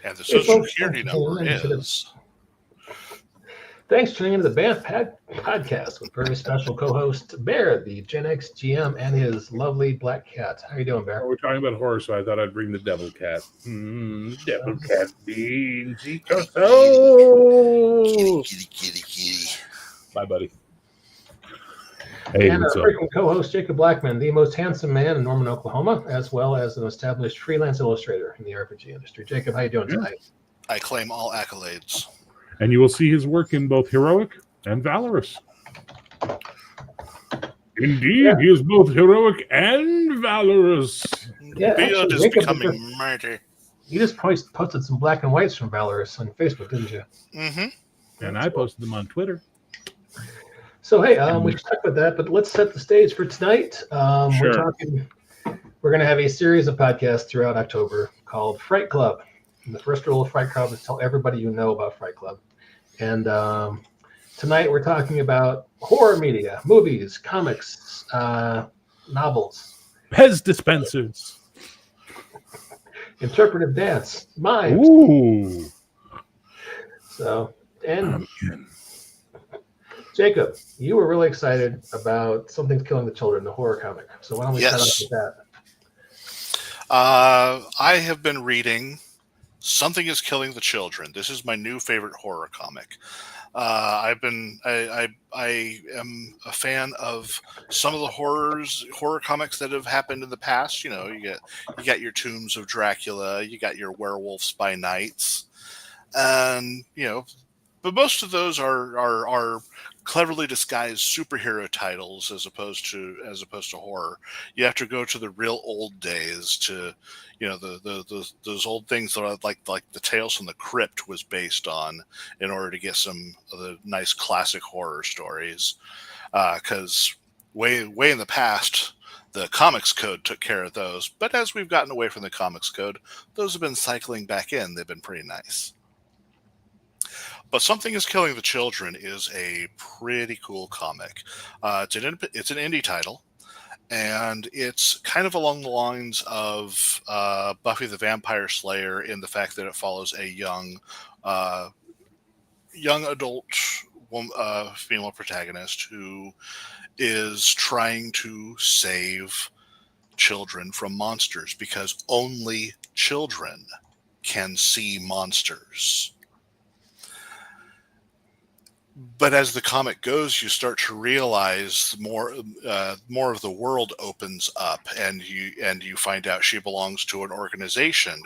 And the Hey, social folks, security number is. thanks for tuning into the Banff podcast with very special co-host Bear, the Gen X GM, and his lovely black cat. How you doing, Bear? Oh, we're talking about horror, so I thought I'd bring the devil cat. Devil cat beans, eat your soul. Kitty, kitty, kitty. Bye, buddy. Hey, And what's our up? frequent co-host Jacob Blackman, the most handsome man in Norman, Oklahoma, as well as an established freelance illustrator in the RPG industry. Jacob, how you doing tonight? I claim all accolades. And you will see his work in both heroic and valorous. Indeed, he is both heroic and valorous. Yeah, Beard actually, is Jacob, becoming murder. you just posted some black and whites from Valorous on Facebook, didn't you? Mm-hmm. And I posted them on Twitter. So hey, we should talk about that, but let's set the stage for tonight. Sure. We're going to have a series of podcasts throughout October called Fright Club. And the first rule of Fright Club is tell everybody you know about Fright Club. And tonight we're talking about horror media, movies, comics, novels, Pez dispensers. interpretive dance, mimes. Ooh. So, and Jacob, you were really excited about Something's Killing the Children, the horror comic. So why don't we start off with that? I have been reading Something is Killing the Children. This is my new favorite horror comic. I am a fan of some of the horror comics that have happened in the past. You know, you got your Tombs of Dracula, you got your Werewolves by Nights, and but most of those are cleverly disguised superhero titles as opposed to horror. You have to go to the real old days to, those old things that are like the Tales from the Crypt was based on, in order to get some of the nice classic horror stories. Because way in the past, the Comics Code took care of those. But as we've gotten away from the Comics Code, those have been cycling back in. They've been pretty nice. But Something is Killing the Children is a pretty cool comic. It's an indie title, and it's kind of along the lines of Buffy the Vampire Slayer in the fact that it follows a young adult female protagonist who is trying to save children from monsters, because only children can see monsters. But as the comic goes, you start to realize more of the world opens up, and you find out she belongs to an organization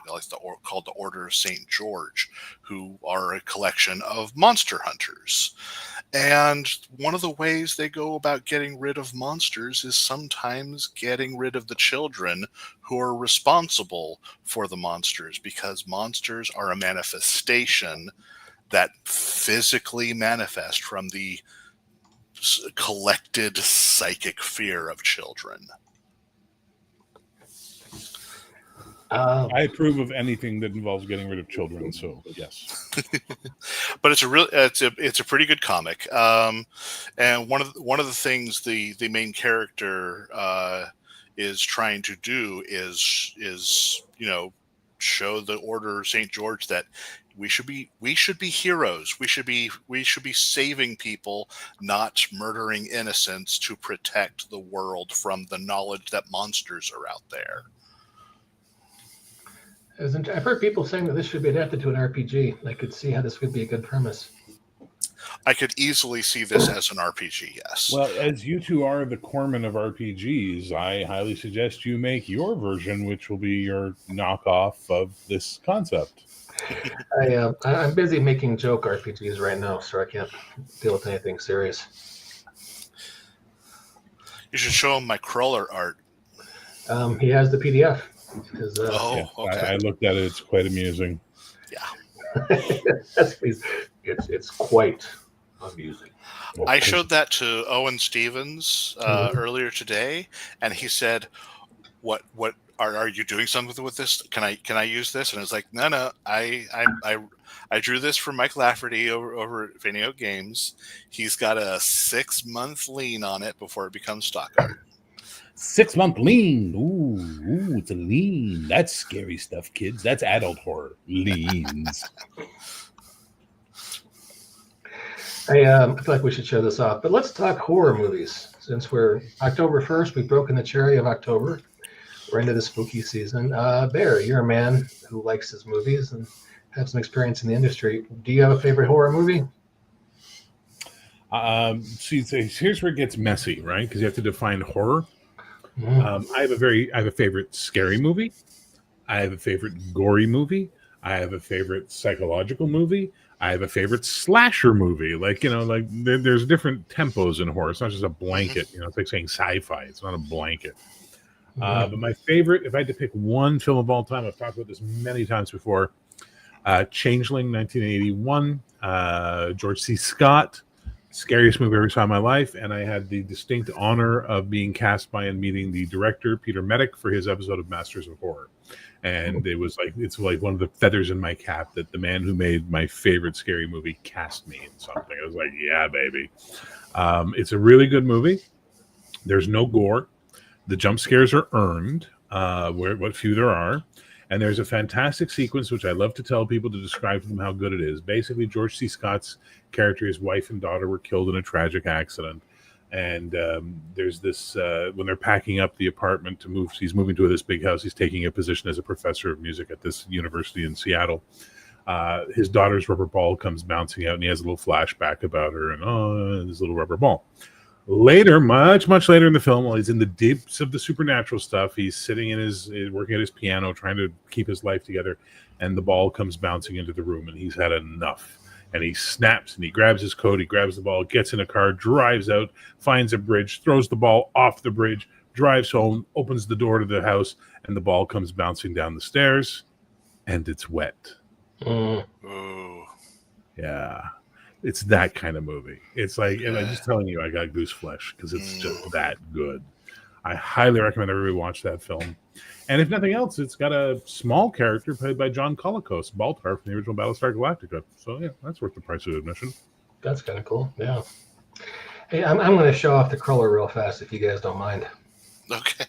called the Order of St. George, who are a collection of monster hunters. And one of the ways they go about getting rid of monsters is sometimes getting rid of the children who are responsible for the monsters, because monsters are a manifestation that physically manifest from the collected psychic fear of children. I approve of anything that involves getting rid of children, so yes. But it's a pretty good comic. And one of the things the main character is trying to do is show the Order of St. George that we should be heroes. We should be saving people, not murdering innocents, to protect the world from the knowledge that monsters are out there. I've heard people saying that this should be adapted to an RPG. I could see how this would be a good premise. I could easily see this as an RPG, yes. Well, as you two are the corpsmen of RPGs, I highly suggest you make your version, which will be your knockoff of this concept. I'm busy making joke RPGs right now, so I can't deal with anything serious. You should show him my crawler art. He has the PDF. Okay. I looked at it. It's quite amusing. Yeah. It's quite amusing. I showed that to Owen Stevens earlier today, and he said, "What are you doing something with this? Can I use this?" And I was like, "No, I drew this for Mike Lafferty over at Fanny Games. He's got a 6-month lien on it before it becomes stock art." 6-month lean. Ooh, it's a lean. That's scary stuff, kids. That's adult horror. Leans. I feel like we should show this off, but let's talk horror movies. Since we're October 1st, we've broken the cherry of October. We're into the spooky season. Bear, you're a man who likes his movies and have some experience in the industry. Do you have a favorite horror movie? See, here's where it gets messy, right? Because you have to define horror. Mm. I have a favorite scary movie. I have a favorite gory movie. I have a favorite psychological movie. I have a favorite slasher movie. Like, there's different tempos in horror. It's not just a blanket. It's like saying sci-fi. It's not a blanket. But my favorite, if I had to pick one film of all time, I've talked about this many times before. Changeling, 1981. George C. Scott. Scariest movie I ever saw in my life, and I had the distinct honor of being cast by and meeting the director, Peter Medic, for his episode of Masters of Horror. And it's like one of the feathers in my cap that the man who made my favorite scary movie cast me in something. I was like, yeah, baby. It's a really good movie. There's no gore. The jump scares are earned, what few there are. And there's a fantastic sequence, which I love to tell people to describe to them how good it is. Basically, George C. Scott's character, his wife and daughter were killed in a tragic accident. And there's this, when they're packing up the apartment to move, he's moving to this big house. He's taking a position as a professor of music at this university in Seattle. His daughter's rubber ball comes bouncing out, and he has a little flashback about her and this little rubber ball. Later, much later in the film, while he's in the deeps of the supernatural stuff, he's sitting working at his piano, trying to keep his life together, and the ball comes bouncing into the room, and he's had enough. And he snaps, and he grabs his coat, he grabs the ball, gets in a car, drives out, finds a bridge, throws the ball off the bridge, drives home, opens the door to the house, and the ball comes bouncing down the stairs, and it's wet. Oh. Yeah. It's that kind of movie. It's like, and I'm just telling you, I got goose flesh because it's just that good. I highly recommend everybody watch that film. And if nothing else, it's got a small character played by John Colicos, Baltar from the original Battlestar Galactica. So yeah, that's worth the price of admission. That's kind of cool. Yeah. Hey, I'm going to show off the crawler real fast if you guys don't mind. Okay.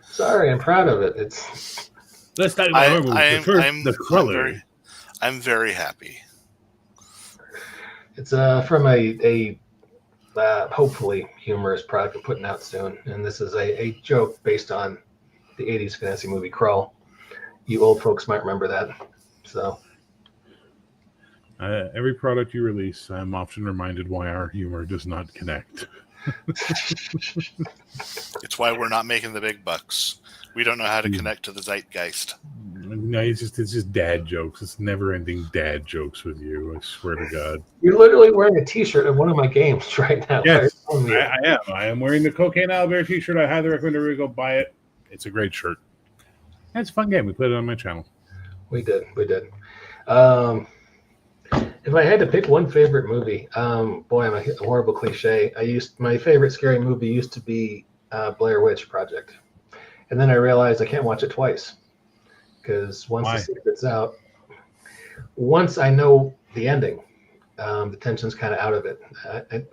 Sorry, I'm proud of it. Let's talk about the crawler. I'm very happy. It's from a hopefully humorous product we're putting out soon, and this is a joke based on the 80s fantasy movie Crawl. You old folks might remember that. So every product you release, I'm often reminded why our humor does not connect. It's why we're not making the big bucks. We don't know how to connect to the zeitgeist. No, it's just dad jokes. It's never-ending dad jokes with you. I swear to God. You're literally wearing a T-shirt of one of my games right now. Yes, I am. I am wearing the Cocaine Owlbear T-shirt. I highly recommend everybody go buy it. It's a great shirt. And it's a fun game. We played it on my channel. We did. If I had to pick one favorite movie, boy, I'm a horrible cliche. My favorite scary movie used to be Blair Witch Project, and then I realized I can't watch it twice because once the secret's out, once I know the ending, the tension's kind of out of it.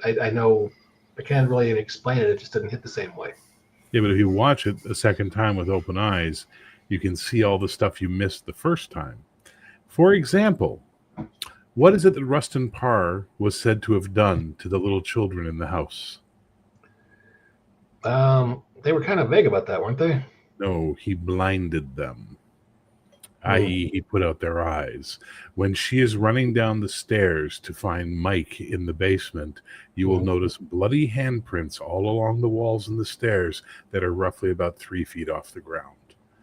I know I can't really even explain it. It just didn't hit the same way. Yeah, but if you watch it a second time with open eyes, you can see all the stuff you missed the first time. For example, what is it that Rustin Parr was said to have done to the little children in the house? They were kind of vague about that, weren't they? No, he blinded them, i.e. he put out their eyes. When she is running down the stairs to find Mike in the basement, you will notice bloody handprints all along the walls and the stairs that are roughly about 3 feet off the ground.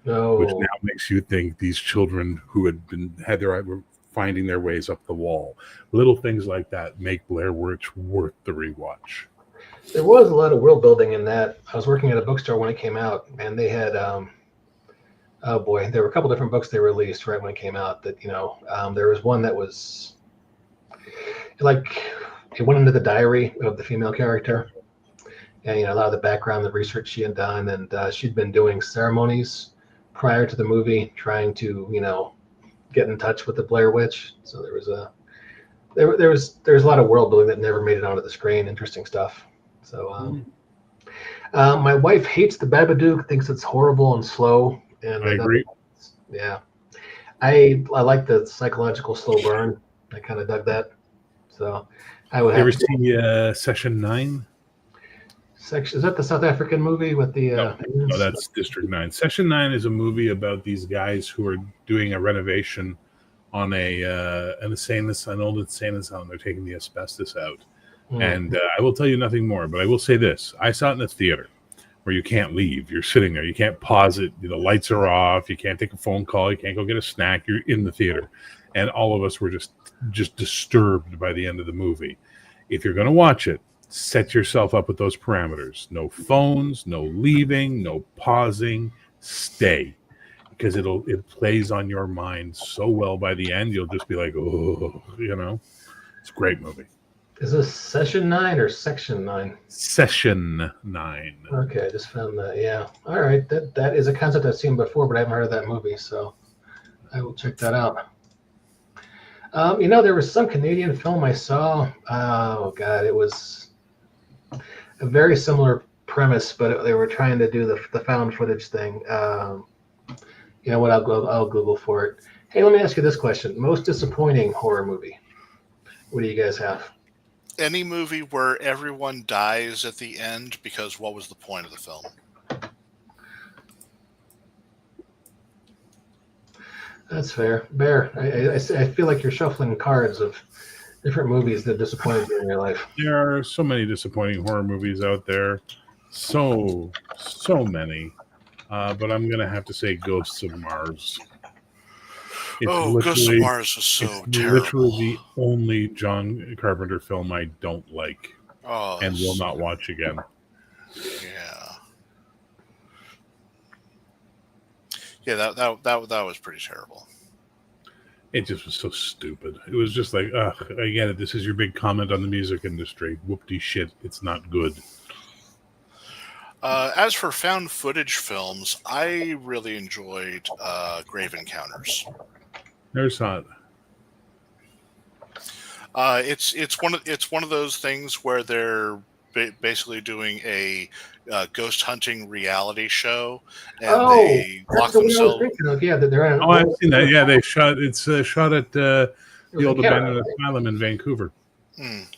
No. Which now makes you think these children who had their eye were finding their ways up the wall. Little things like that make Blair Witch worth the rewatch. There was a lot of world building in that. I was working at a bookstore when it came out, and they had, there were a couple different books they released right when it came out. That there was one that was like it went into the diary of the female character, and a lot of the background, the research she had done, and she'd been doing ceremonies prior to the movie, trying to get in touch with the Blair Witch. So there was a lot of world building that never made it onto the screen. Interesting stuff. So, my wife hates the Babadook, thinks it's horrible and slow. And I agree. Yeah, I like the psychological slow burn. I kind of dug that. So, I would You have ever to. see Session 9? Is that the South African movie with the? No, that's District 9. Session 9 is a movie about these guys who are doing a renovation on an insane asylum. They're taking the asbestos out. And I will tell you nothing more, but I will say this. I saw it in the theater where you can't leave. You're sitting there. You can't pause it. The lights are off. You can't take a phone call. You can't go get a snack. You're in the theater. And all of us were just disturbed by the end of the movie. If you're going to watch it, set yourself up with those parameters. No phones, no leaving, no pausing. Stay. Because it plays on your mind so well by the end, you'll just be like, oh, It's a great movie. Is this Session 9 or Section 9? Session 9. Okay, I just found that. Yeah. All right. That is a concept I've seen before, but I haven't heard of that movie, so I will check that out. There was some Canadian film I saw. Oh God, it was a very similar premise, but they were trying to do the found footage thing. You know what? I'll Google for it. Hey, let me ask you this question: most disappointing horror movie? What do you guys have? Any movie where everyone dies at the end, because what was the point of the film? That's fair. Bear, I feel like you're shuffling cards of different movies that disappointed you in your life. There are so many disappointing horror movies out there. So many. But I'm going to have to say Ghosts of Mars. Ghosts of Mars was so terrible. It's literally the only John Carpenter film I don't like and will not watch again. Yeah. Yeah, that was pretty terrible. It just was so stupid. It was just like, I get it. This is your big comment on the music industry. Whoop-de shit. It's not good. As for found footage films, I really enjoyed Grave Encounters. Never saw it. It's one of those things where they're basically doing a ghost hunting reality show, and they lock themselves. Yeah, they're on. I've seen that. Yeah, it's shot at the old abandoned asylum in Vancouver.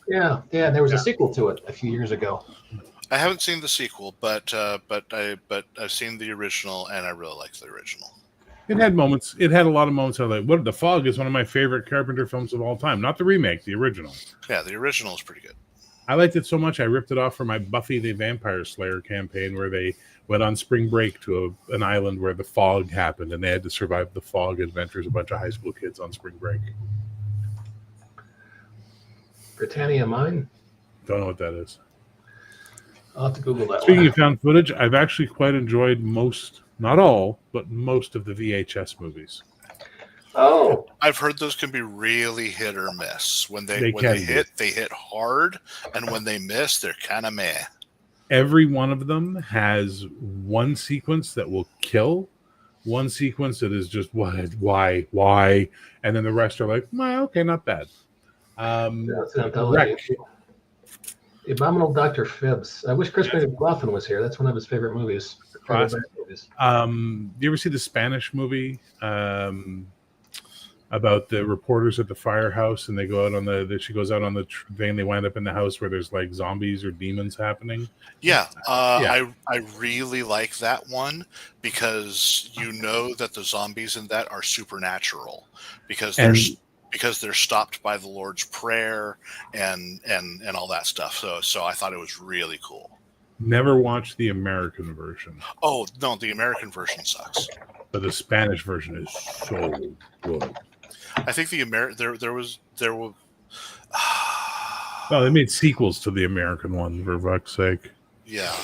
Yeah. There was a sequel to it a few years ago. I haven't seen the sequel, but I've seen the original, and I really liked the original. It had moments. It had a lot of moments. I was like, "What? The Fog is one of my favorite Carpenter films of all time. Not the remake, the original." Yeah, the original is pretty good. I liked it so much. I ripped it off for my Buffy the Vampire Slayer campaign, where they went on spring break to an island where the fog happened, and they had to survive the fog adventures. A bunch of high school kids on spring break. Britannia Mine? Don't know what that is. I'll have to Google that. Speaking of found footage, I've actually quite enjoyed most, not all, but most of the VHS movies. Oh, I've heard those can be really hit or miss. When they hit hard, and when they miss, they're kind of meh. Every one of them has one sequence that will kill, one sequence that is just why, and then the rest are like, well, okay, not bad. The Abominable Dr. Phibbs. I wish Chris McLaughlin was here. That's one of his favorite movies. Do you ever see the Spanish movie about the reporters at the firehouse, and they go out she goes out on the thing, they wind up in the house where there's like zombies or demons happening? Yeah. I really like that one, because you know that the zombies in that are supernatural, because they're stopped by the Lord's Prayer and all that stuff. So I thought it was really cool. Never watched the American version. Oh no, the American version sucks. But the Spanish version is so good. I think there was. Well, they made sequels to the American one, for fuck's sake. Yeah.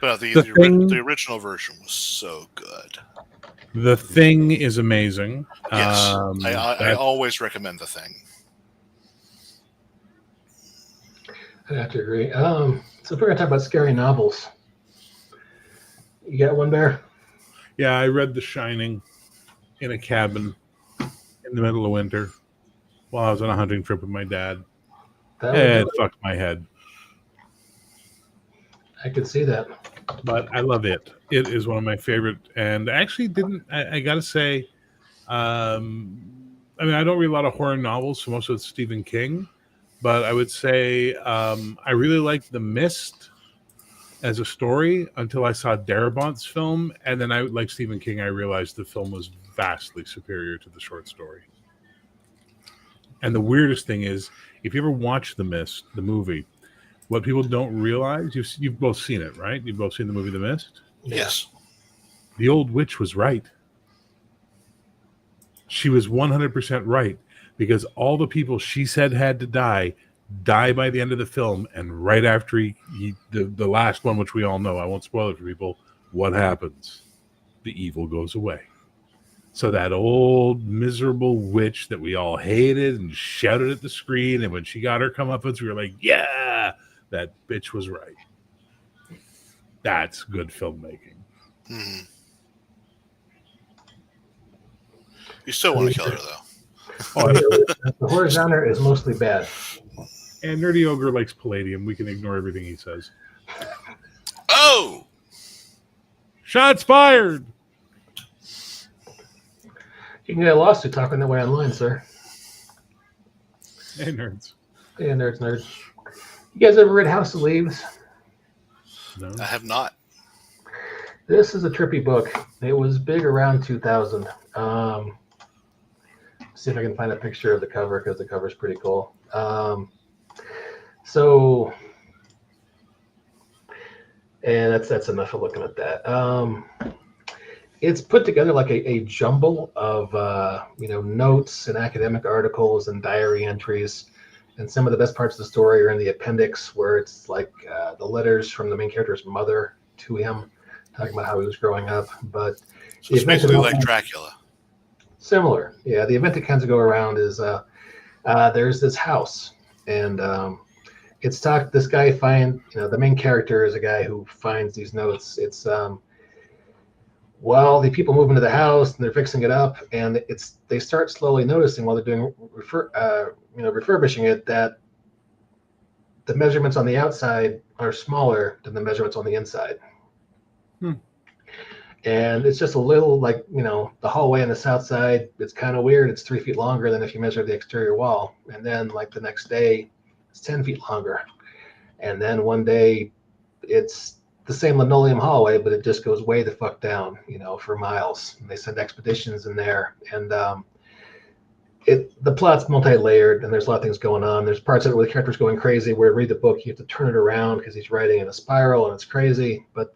But the original version was so good. The Thing is amazing. Yes, I always recommend The Thing. I have to agree. So if we're going to talk about scary novels, you got one, Bear? Yeah, I read The Shining in a cabin in the middle of winter while I was on a hunting trip with my dad. That would It do it. fucked my head. I could see that. But I love it. It is one of my favorite. And I actually didn't, I got to say, I mean, I don't read a lot of horror novels, so most of it's Stephen King. But I would say I really liked The Mist as a story until I saw Darabont's film. And then like Stephen King, I realized the film was vastly superior to the short story. And the weirdest thing is, if you ever watch The Mist, the movie, what people don't realize, you've both seen it, right? You've both seen the movie The Mist? Yes. The old witch was right. She was 100% right, because all the people she said had to die by the end of the film, and right after the last one, which we all know, I won't spoil it for people, what happens? The evil goes away. So that old miserable witch that we all hated and shouted at the screen, and when she got her comeuppance, we were like, yeah, that bitch was right. That's good filmmaking. Mm-hmm. You still want to kill her, though. Oh, the horror genre is mostly bad. And Nerdy Ogre likes Palladium. We can ignore everything he says. Oh! Shots fired! You can get a lawsuit talking that way online, sir. Hey, nerds. Yeah, nerds. You guys ever read House of Leaves? No. I have not. This is a trippy book. It was big around 2000. See if I can find a picture of the cover, because the cover is pretty cool. And that's enough of looking at that. It's put together like a jumble of notes and academic articles and diary entries. And some of the best parts of the story are in the appendix, where it's like the letters from the main character's mother to him, talking about how he was growing up. But So it's basically like Dracula. Similar, yeah. The event that kinds of go around is there's this house, and it's talked. This guy the main character is a guy who finds these notes. It's the people move into the house and they're fixing it up, and they start slowly noticing while they're doing refurbishing it, that the measurements on the outside are smaller than the measurements on the inside. And it's just a little the hallway on the south side, it's kind of weird. It's 3 feet longer than if you measure the exterior wall. And then the next day, it's 10 feet longer. And then one day, it's the same linoleum hallway, but it just goes way the fuck down, for miles. And they send expeditions in there. And the plot's multi-layered, and there's a lot of things going on. There's parts of it where the character's going crazy, where you read the book, you have to turn it around because he's writing in a spiral, and it's crazy. But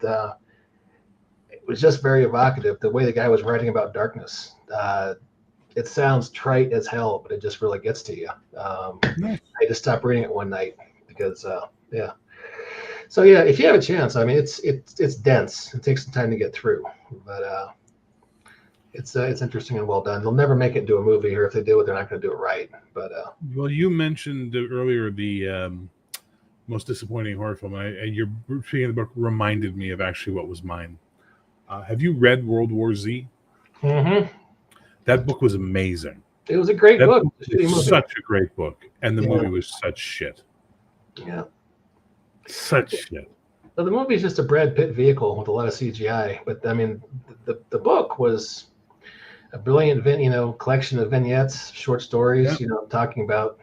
it was just very evocative. The way the guy was writing about darkness. It sounds trite as hell, but it just really gets to you. I just stopped reading it one night because, yeah. So yeah, if you have a chance, I mean, it's dense. It takes some time to get through, but it's interesting and well done. They'll never make it into a movie, or if they do it, they're not going to do it right. But well, you mentioned earlier the most disappointing horror film. Your speaking of the book reminded me of actually what was mine. Have you read World War Z? Mm-hmm. That book was amazing. It was a great book. It was such a great book, and the movie was such shit. Yeah, such shit. So the movie is just a Brad Pitt vehicle with a lot of CGI, but I mean, the book was a brilliant, collection of vignettes, short stories, talking about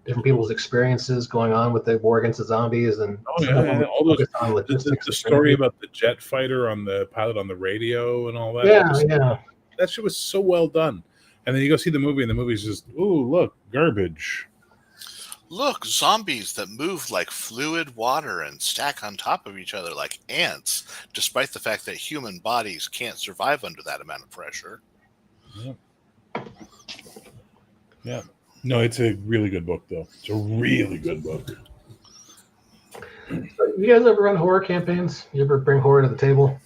different people's experiences going on with the war against the zombies, and all those the story about the jet fighter on the pilot on the radio and all that. That shit was so well done. And then you go see the movie, and the movie's just, ooh, look, garbage. Look, zombies that move like fluid water and stack on top of each other like ants, despite the fact that human bodies can't survive under that amount of pressure. Yeah. No, it's a really good book, though. It's a really good book. So you guys ever run horror campaigns? You ever bring horror to the table?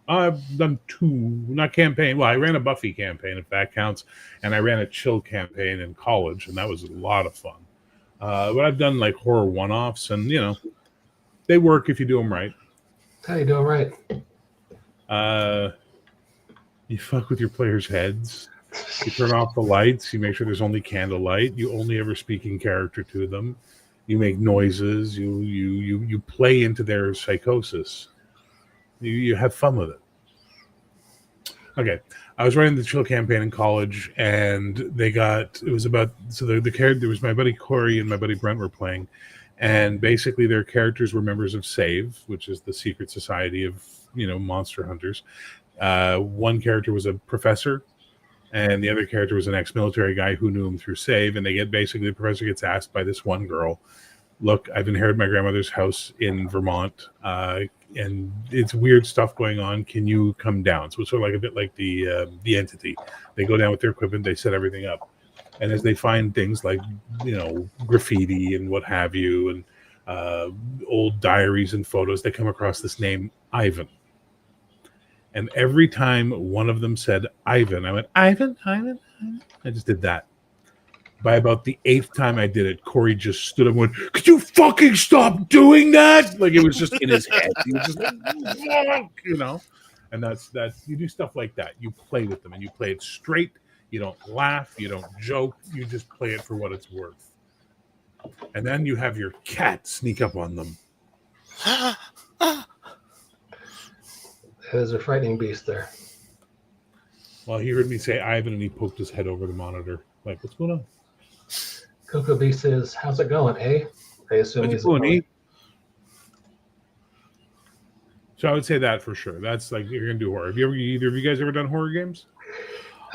I've done two, not campaign. Well, I ran a Buffy campaign, if that counts, and I ran a Chill campaign in college, and that was a lot of fun. But I've done like horror one-offs, and they work if you do them right. How you doing right? You fuck with your players' heads. You turn off the lights. You make sure there's only candlelight. You only ever speak in character to them. You make noises. You play into their psychosis. You have fun with it. Okay, I was running the Chill campaign in college, and it was about, so the character, there was my buddy Corey and my buddy Brent were playing, and basically their characters were members of SAVE, which is the secret society of monster hunters. One character was a professor, and the other character was an ex-military guy who knew him through SAVE. And the professor gets asked by this one girl, "Look, I've inherited my grandmother's house in Vermont, and it's weird stuff going on. Can you come down?" So it's sort of like a bit like the entity. They go down with their equipment, they set everything up, and as they find things like graffiti and what have you, and old diaries and photos, they come across this name Ivan. And every time one of them said Ivan, I went, Ivan, Ivan, Ivan. I just did that. By about the 8th time I did it, Corey just stood up and went, "Could you fucking stop doing that?" Like, it was just in his head. He was just like, And that's you do stuff like that. You play with them, and you play it straight. You don't laugh. You don't joke. You just play it for what it's worth. And then you have your cat sneak up on them. There's a frightening beast there. Well, he heard me say Ivan, and he poked his head over the monitor. Like, what's going on? Coco B says, "How's it going, eh?" I assume he's going. So I would say that for sure. That's like, you're gonna do horror. Have either of you guys ever done horror games?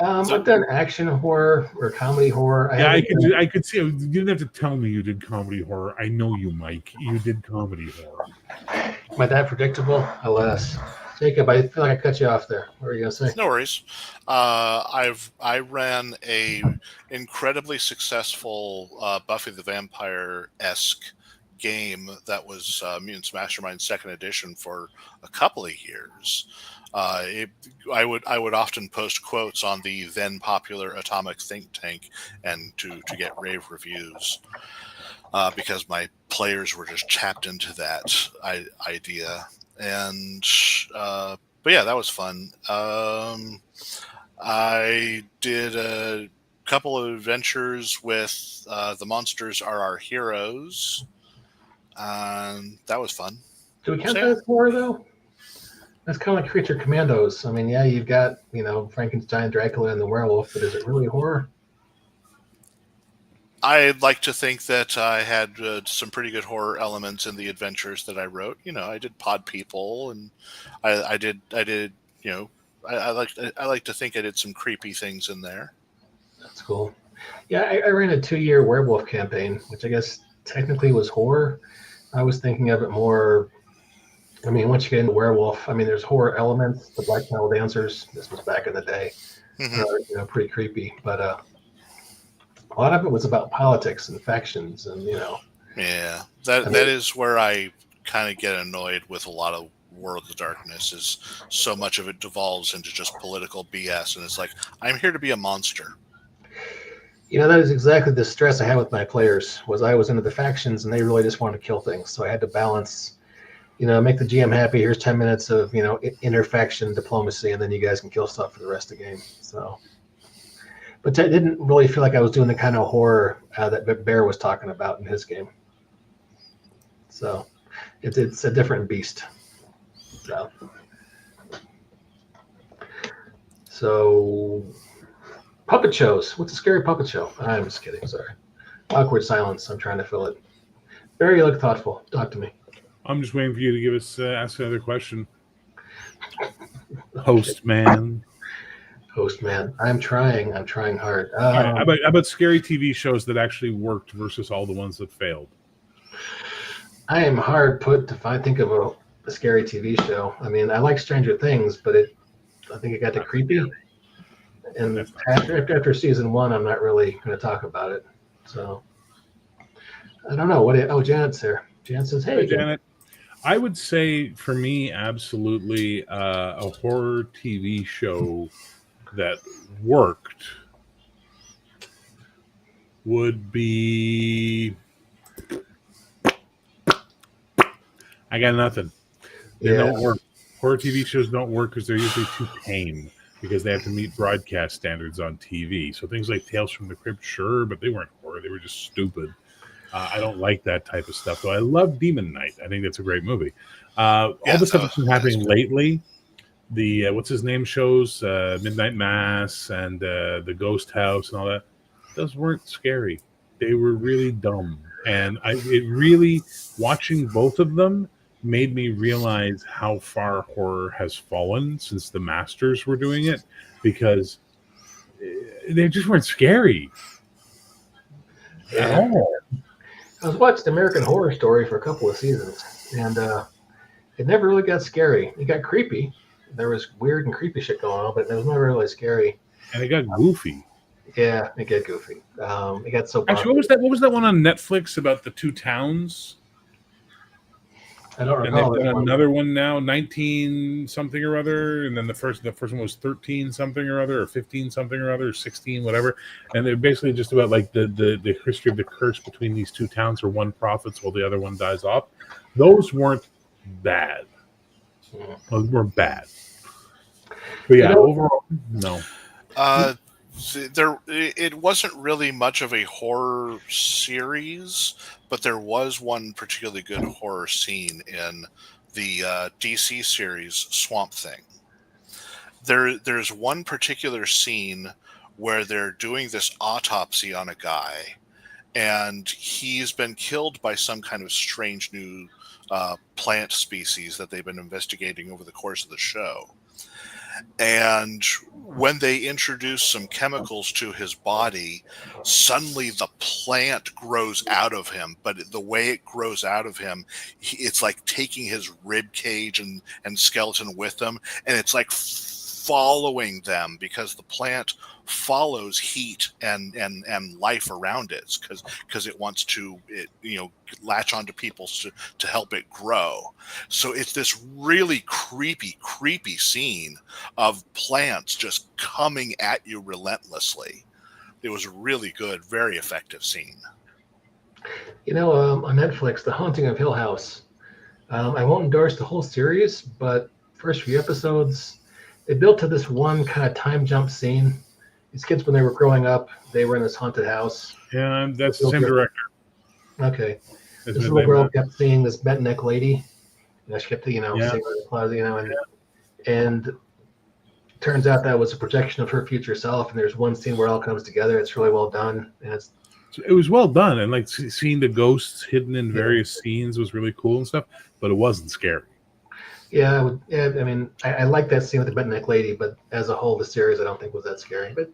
I've done action horror or comedy horror. I could see. You didn't have to tell me you did comedy horror. I know you, Mike. You did comedy horror. Am I that predictable? Alas. Jacob, I feel like I cut you off there. What were you gonna say? No worries. I ran a incredibly successful Buffy the Vampire-esque game that was Mutants Mastermind Second Edition for a couple of years. I would often post quotes on the then popular Atomic Think Tank and to get rave reviews because my players were just chapped into that idea. And but yeah, that was fun. I did a couple of adventures with The Monsters Are Our Heroes, and that was fun. Do we count that as horror though? That's kind of like Creature Commandos. I mean, yeah, you've got Frankenstein, Dracula, and the werewolf, but is it really horror? I'd like to think that I had some pretty good horror elements in the adventures that I wrote. I did pod people, and I like to think I did some creepy things in there. That's cool. Yeah, I ran a 2-year werewolf campaign, which I guess technically was horror. I was thinking of it more. I mean, once you get into werewolf, I mean, there's horror elements. The black metal dancers. This was back in the day. Mm-hmm. Pretty creepy, but a lot of it was about politics and factions, and Yeah, that is where I kind of get annoyed with a lot of World of Darkness. Is so much of it devolves into just political BS, and it's like, I'm here to be a monster. That is exactly the stress I had with my players. Was I was into the factions, and they really just wanted to kill things, so I had to balance. Make the GM happy. Here's 10 minutes of interfaction diplomacy, and then you guys can kill stuff for the rest of the game. So. But I didn't really feel like I was doing the kind of horror that Bear was talking about in his game. So it's a different beast. So puppet shows. What's a scary puppet show? I'm just kidding. Sorry. Awkward silence. I'm trying to fill it. Barry, you look thoughtful. Talk to me. I'm just waiting for you to give us ask another question. Host man. I'm trying hard. How about scary TV shows that actually worked versus all the ones that failed? I am hard put to think of a scary TV show. I mean, I like Stranger Things, but I think it got too creepy. And after season 1, I'm not really going to talk about it. So I don't know. Janet's here. Janet says, "Hey, Janet." I would say for me, absolutely, a horror TV show that worked would be. I got nothing. They don't work. Horror TV shows don't work because they're usually too tame because they have to meet broadcast standards on TV. So things like Tales from the Crypt, sure, but they weren't horror. They were just stupid. I don't like that type of stuff. Though I love Demon Knight. I think that's a great movie. All Yeah, the stuff that's been happening that's lately, the what's his name shows, Midnight Mass and the Ghost House and all that, those weren't scary. They were really dumb, and it really, watching both of them made me realize how far horror has fallen since the masters were doing it, because they just weren't scary at all. I was watching American Horror Story for a couple of seasons, and it never really got scary. It got creepy. There was weird and creepy shit going on, but it was never really scary. And it got goofy. Yeah, it got goofy. It got so. Actually, what was that one on Netflix about the two towns? I don't And recall. they've done another one now, 19 something or other, and then the first one was 13 something or other, or 15 something or other, or 16, whatever. And they're basically just about like the history of the curse between these two towns, where one profits while the other one dies off. Those weren't bad. Those weren't bad. But yeah, overall, no. It wasn't really much of a horror series, but there was one particularly good horror scene in the DC series Swamp Thing. There's one particular scene where they're doing this autopsy on a guy, and he's been killed by some kind of strange new plant species that they've been investigating over the course of the show. And when they introduce some chemicals to his body, suddenly the plant grows out of him. But the way it grows out of him, it's like taking his rib cage and skeleton with him, and it's like following them, because the plant follows heat and life around it, because it wants to latch onto people to help it grow. So it's this really creepy scene of plants just coming at you relentlessly. It was a really good, very effective scene. On Netflix, The Haunting of Hill House. I won't endorse the whole series, but first few episodes, they built to this one kind of time jump scene. These kids, when they were growing up, they were in this haunted house. Yeah, that's the same director. Okay. This little girl kept seeing this bent neck lady. She kept, seeing her in the closet, and turns out that was a projection of her future self. And there's one scene where it all comes together. It's really well done, and it was well done. And like seeing the ghosts hidden in various scenes was really cool and stuff, but it wasn't scary. Yeah, I mean, I like that scene with the bent neck lady, but as a whole, the series I don't think was that scary. But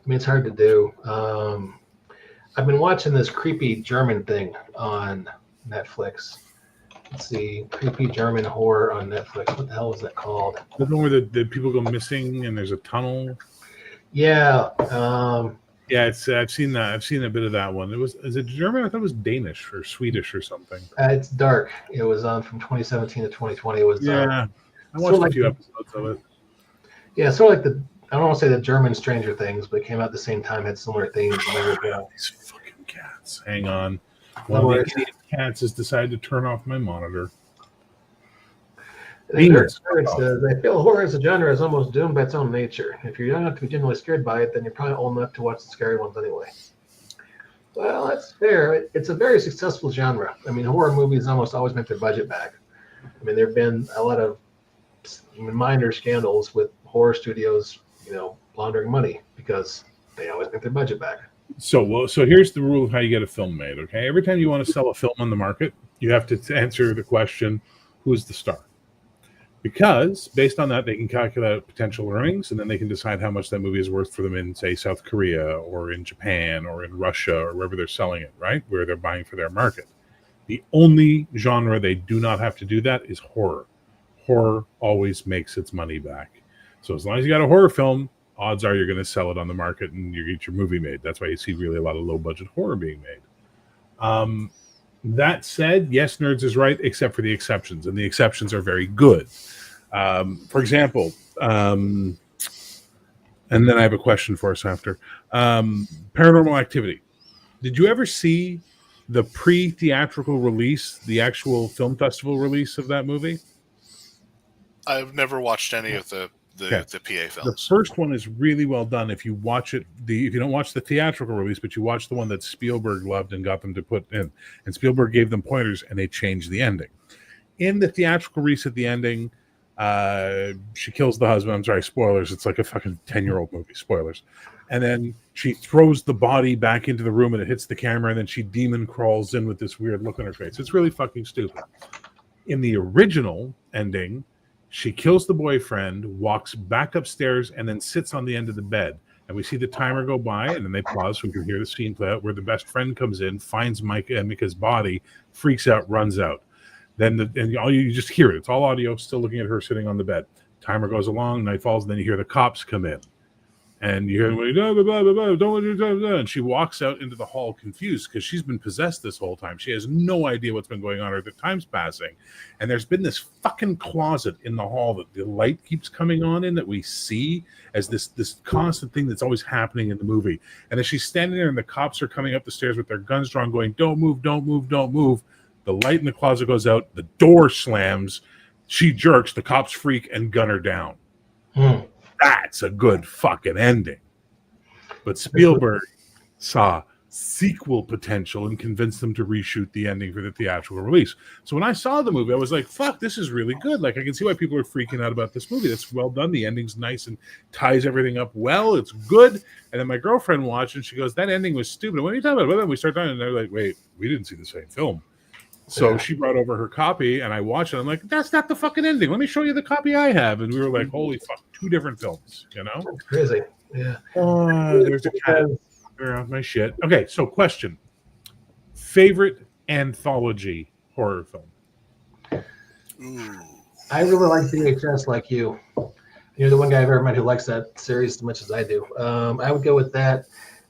it's hard to do. I've been watching this creepy German thing on Netflix. Let's see, creepy German horror on Netflix. What the hell is that called? The one where the people go missing and there's a tunnel. Yeah. Yeah, I've seen that. I've seen a bit of that one. Is it German? I thought it was Danish or Swedish or something. It's dark. It was on from 2017 to 2020. It was I watched a few episodes of it. Yeah, sort of like I don't want to say the German Stranger Things, but it came out at the same time, had similar themes. These fucking cats. Hang on. One of the idiot cats has decided to turn off my monitor. They feel horror as a genre is almost doomed by its own nature. If you're young enough to be genuinely scared by it, then you're probably old enough to watch the scary ones anyway. Well, that's fair. It's a very successful genre. I mean, horror movies almost always make their budget back. I mean, there have been a lot of minor scandals with horror studios, laundering money because they always make their budget back. So here's the rule of how you get a film made, okay? Every time you want to sell a film on the market, you have to answer the question, who's the star? Because based on that, they can calculate potential earnings, and then they can decide how much that movie is worth for them in, say, South Korea or in Japan or in Russia or wherever they're selling it, right? Where they're buying for their market. The only genre they do not have to do that is horror. Horror always makes its money back. So as long as you got a horror film, odds are you're going to sell it on the market and you get your movie made. That's why you see really a lot of low-budget horror being made. That said, yes, Nerds is right, except for the exceptions, and the exceptions are very good. For example, and then I have a question for us after. Paranormal Activity. Did you ever see the pre-theatrical release, the actual film festival release of that movie? I've never watched any of the Okay. the PA The films. first one is really well done. If you watch it, if you don't watch the theatrical release, but you watch the one that Spielberg loved and got them to put in, and Spielberg gave them pointers, and they changed the ending. In the theatrical release, at the ending, she kills the husband. I'm sorry, spoilers. It's like a fucking 10-year-old movie. Spoilers. And then she throws the body back into the room, and it hits the camera, and then she demon crawls in with this weird look on her face. It's really fucking stupid. In the original ending, she kills the boyfriend, walks back upstairs, and then sits on the end of the bed. And we see the timer go by, and then they pause so we can hear the scene play out, where the best friend comes in, finds Micah's body, freaks out, runs out. Then all you just hear it. It's all audio, still looking at her sitting on the bed. Timer goes along, night falls, and then you hear the cops come in. And you hear, blah, blah, blah, blah, don't do blah, blah. And she walks out into the hall confused because she's been possessed this whole time. She has no idea what's been going on or the time's passing. And there's been this fucking closet in the hall that the light keeps coming on in that we see as this constant thing that's always happening in the movie. And as she's standing there and the cops are coming up the stairs with their guns drawn going, don't move, don't move, don't move. The light in the closet goes out. The door slams. She jerks. The cops freak and gun her down. That's a good fucking ending. But Spielberg saw sequel potential and convinced them to reshoot the ending for the theatrical release. So when I saw the movie, I was like, fuck, this is really good. Like, I can see why people are freaking out about this movie. That's well done. The ending's nice and ties everything up well. It's good. And then my girlfriend watched and she goes, that ending was stupid. What are you talking about? Well, then we start talking and they're like, wait, we didn't see the same film. So she brought over her copy, and I watched it. I'm like, that's not the fucking ending. Let me show you the copy I have. And we were like, holy fuck, 2 different films, you know? That's crazy. Yeah. There's a cat around my shit. Okay, so question. Favorite anthology horror film? I really like VHS like you. You're the one guy I've ever met who likes that series as much as I do. I would go with that.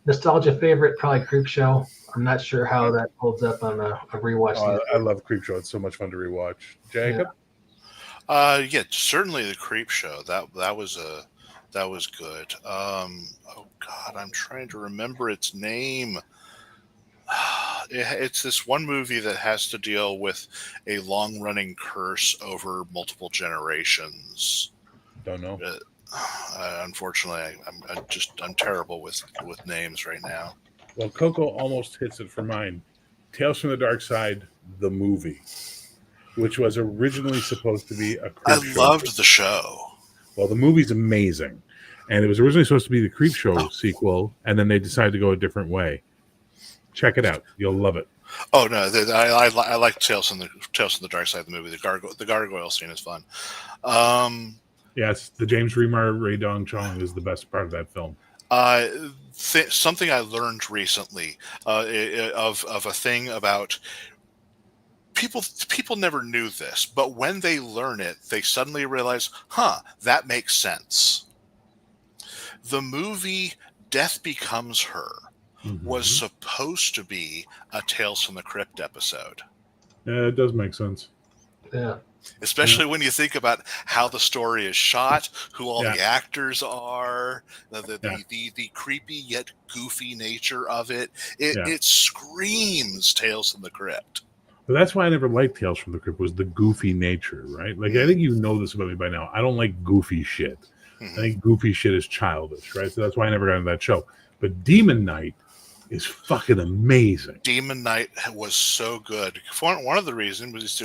Nostalgia favorite, probably Creepshow. I'm not sure how that holds up on a rewatch. I love Creepshow. It's so much fun to rewatch. Jacob? Yeah, certainly the Creepshow. That was good. Oh God, I'm trying to remember its name. It's this one movie that has to deal with a long-running curse over multiple generations. Don't know. Unfortunately, I'm terrible with names right now. Well, Coco almost hits it for mine. Tales from the Dark Side, the movie, which was originally supposed to be a Creepshow. I loved the show. Well, the movie's amazing. And it was originally supposed to be the Creepshow sequel, and then they decided to go a different way. Check it out. You'll love it. Oh, no. I like Tales from the Dark Side of the movie. The gargoyle scene is fun. Yes, the James Remar Ray Dong Chong is the best part of that film. Something I learned recently of a thing about people never knew this, but when they learn it, they suddenly realize, that makes sense. The movie Death Becomes Her was supposed to be a Tales from the Crypt episode. Yeah, it does make sense. Yeah. Especially when you think about how the story is shot, who all the actors are, the creepy yet goofy nature of it. It screams Tales from the Crypt. But that's why I never liked Tales from the Crypt, was the goofy nature, right? Like, I think you know this about me by now. I don't like goofy shit. I think goofy shit is childish, right? So that's why I never got into that show. But Demon Knight is fucking amazing. Demon Knight was so good. One of the reasons was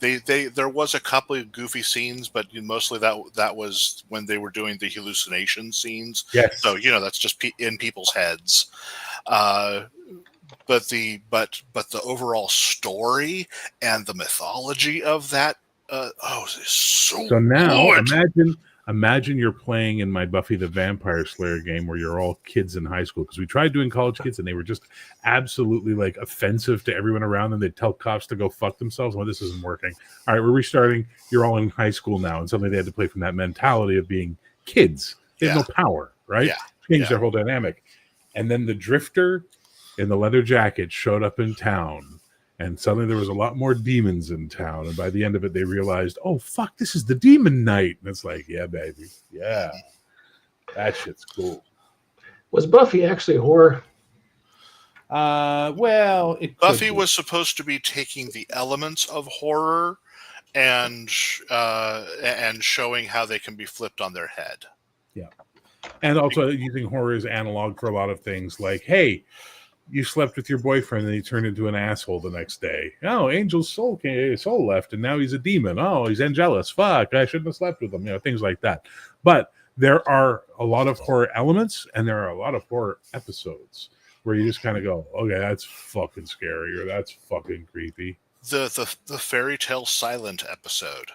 there was a couple of goofy scenes, but mostly that was when they were doing the hallucination scenes. Yes. So that's just in people's heads. But the overall story and the mythology of that is so now good. Imagine you're playing in my Buffy the Vampire Slayer game where you're all kids in high school, because we tried doing college kids and they were just absolutely like offensive to everyone around them. They'd tell cops to go fuck themselves. Well, this isn't working. All right, we're restarting. You're all in high school now, and suddenly they had to play from that mentality of being kids. They have no power, right? Yeah. Changed their whole dynamic. And then the Drifter in the leather jacket showed up in town. And suddenly there was a lot more demons in town. And by the end of it, they realized, oh, fuck, this is the Demon Knight. And it's like, yeah, baby. Yeah. That shit's cool. Was Buffy actually horror? Well, Buffy was supposed to be taking the elements of horror and showing how they can be flipped on their head. Yeah. And also using horror as analog for a lot of things like, hey, you slept with your boyfriend and he turned into an asshole the next day. Oh, Angel's soul left and now he's a demon. Oh, he's Angelus. Fuck, I shouldn't have slept with him. Things like that. But there are a lot of horror elements and there are a lot of horror episodes where you just kind of go, okay, that's fucking scary or that's fucking creepy. The fairy tale silent episode.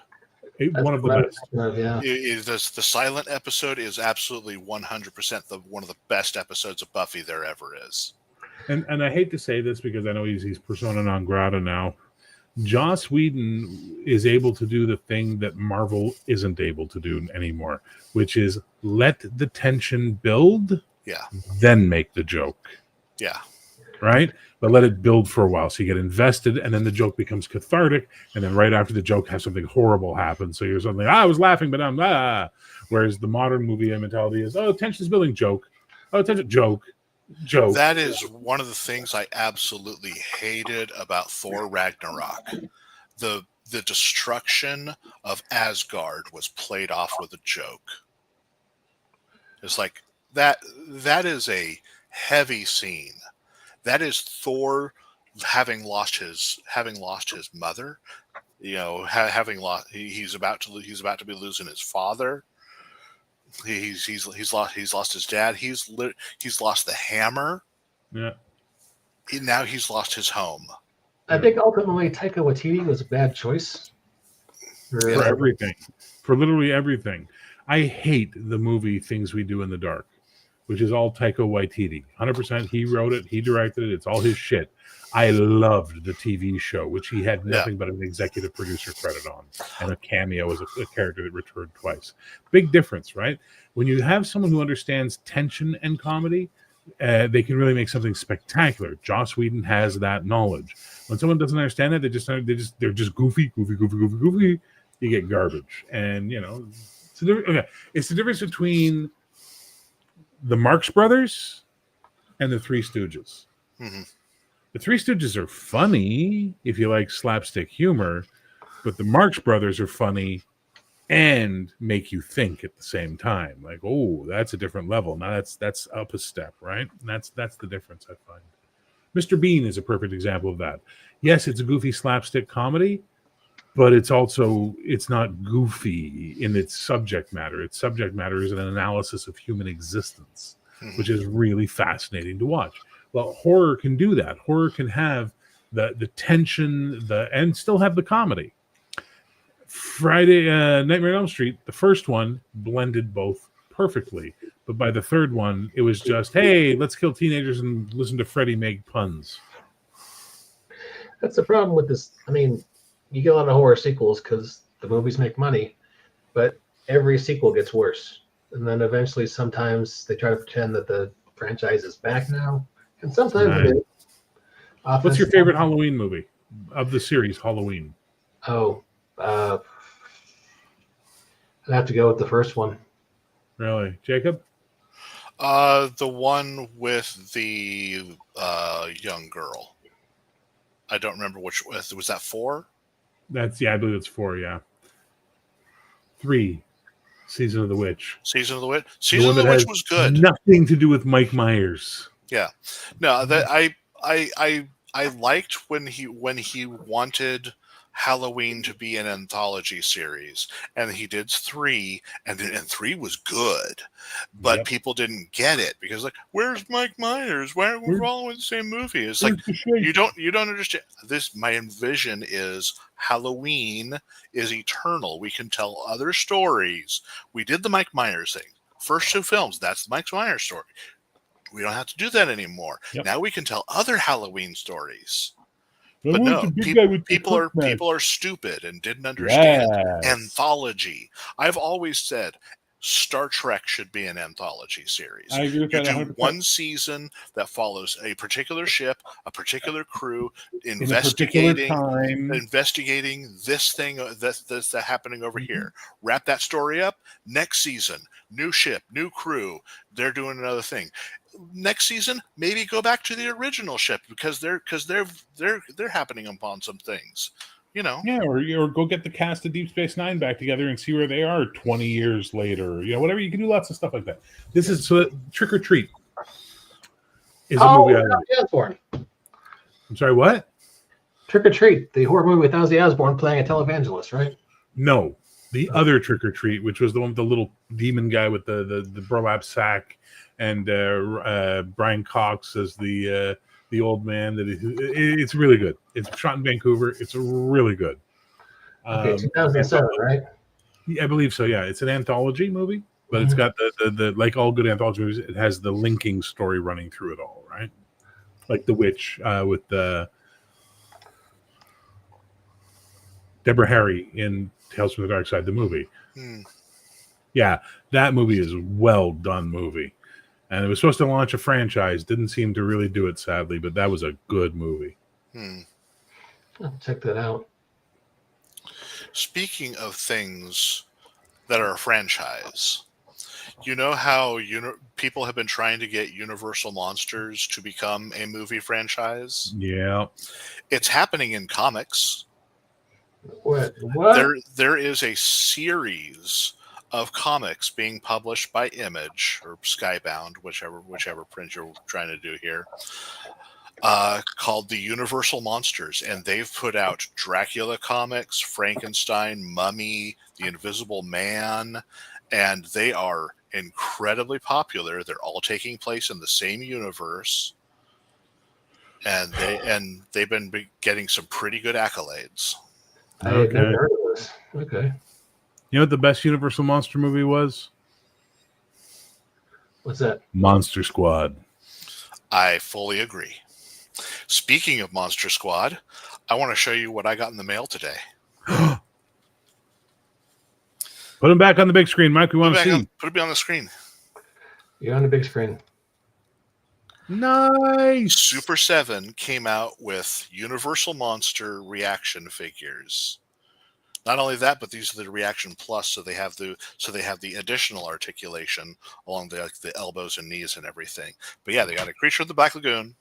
One of the best. Yeah. The silent episode is absolutely 100% one of the best episodes of Buffy there ever is. And I hate to say this because I know he's persona non grata now. Joss Whedon is able to do the thing that Marvel isn't able to do anymore, which is let the tension build, then make the joke. Yeah. Right? But let it build for a while. So you get invested, and then the joke becomes cathartic, and then right after the joke has something horrible happen. So you're suddenly, I was laughing, but I'm Whereas the modern movie mentality is, tension's building, joke. Oh, tension, joke. That is one of the things I absolutely hated about Thor Ragnarok. The destruction of Asgard was played off with a joke. It's like that is a heavy scene. That is Thor having lost his mother. Having lost he's about to be losing his father. He's lost his dad. He's lost the hammer. Yeah. Now he's lost his home. I think ultimately Taika Waititi was a bad choice for everything, for literally everything. I hate the movie Things We Do in the Dark, which is all Taika Waititi. 100%. He wrote it. He directed it. It's all his shit. I loved the TV show, which he had nothing but an executive producer credit on and a cameo as a character that returned twice. Big difference, right? When you have someone who understands tension and comedy, they can really make something spectacular. Joss Whedon has that knowledge. When someone doesn't understand it, they're just goofy. You get garbage, and it's the difference between the Marx Brothers and the Three Stooges. Mm-hmm. The Three Stooges are funny if you like slapstick humor, but the Marx Brothers are funny and make you think at the same time. Like, oh, that's a different level. Now that's up a step, right? And that's the difference I find. Mr. Bean is a perfect example of that. Yes, it's a goofy slapstick comedy, but it's not goofy in its subject matter. Its subject matter is an analysis of human existence, which is really fascinating to watch. Well, horror can do that. Horror can have the tension, and still have the comedy. Nightmare on Elm Street, the first one blended both perfectly, but by the third one, it was just, hey, let's kill teenagers and listen to Freddie make puns. That's the problem with this. I mean, you get a lot of horror sequels because the movies make money, but every sequel gets worse, and then eventually, sometimes they try to pretend that the franchise is back now. And sometimes it is. What's your favorite Halloween movie of the series Halloween? Oh, I'd have to go with the first one. Really? Jacob? The one with the young girl. I don't remember which. Was that 4? I believe it's 4, yeah. 3, Season of the Witch. Season of the Witch? Season of the Witch was good. Nothing to do with Mike Myers. Yeah. No, that I liked when he wanted Halloween to be an anthology series, and he did 3, and 3 was good, but people didn't get it because where's Mike Myers? Why are we following the same movie? It's like you don't understand this. My vision is Halloween is eternal. We can tell other stories. We did the Mike Myers thing. First 2 films, that's the Mike Myers story. We don't have to do that anymore. Yep. Now we can tell other Halloween stories. But no, people are stupid and didn't understand anthology. I've always said Star Trek should be an anthology series. I agree with that. You do 1 season that follows a particular ship, a particular crew, investigating this thing that's happening over here. Wrap that story up. Next season, new ship, new crew. They're doing another thing. Next season, maybe go back to the original ship because they're happening upon some things. You know. Yeah, or go get the cast of Deep Space Nine back together and see where they are 20 years later. Whatever. You can do lots of stuff like that. This is Trick or Treat is a movie I like. Ozzy Osbourne. I'm sorry, what? Trick or Treat, the horror movie with Ozzy Osbourne playing a televangelist, right? No, the other Trick or Treat, which was the one with the little demon guy with the burlap sack, and Brian Cox as the old man. It's really good. It's shot in Vancouver. It's really good. Okay, 2007, right? I believe so. Yeah, it's an anthology movie, but it's got the like all good anthology movies. It has the linking story running through it all, right? Like The Witch with Deborah Harry in Tales from the Dark Side, the movie. Yeah, that movie is a well done movie. And it was supposed to launch a franchise. Didn't seem to really do it, sadly, but that was a good movie. I'll check that out. Speaking of things that are a franchise, you know how people have been trying to get Universal Monsters to become a movie franchise? Yeah. It's happening in comics. What? There is a series of comics being published by Image or Skybound, whichever print you're trying to do here, called the Universal Monsters, and they've put out Dracula comics, Frankenstein, Mummy, The Invisible Man, and they are incredibly popular. They're all taking place in the same universe, and they've been getting some pretty good accolades. I had never heard of this. Okay. You know what the best Universal Monster movie was? What's that? Monster Squad. I fully agree. Speaking of Monster Squad, I want to show you what I got in the mail today. Put them back on the big screen, Mike. We want to see. Put it on the screen. You're on the big screen. Nice. Super 7 came out with Universal Monster reaction figures. Not only that, but these are the Reaction Plus, so they have the additional articulation along the elbows and knees and everything. But yeah, they got a Creature of the Black Lagoon,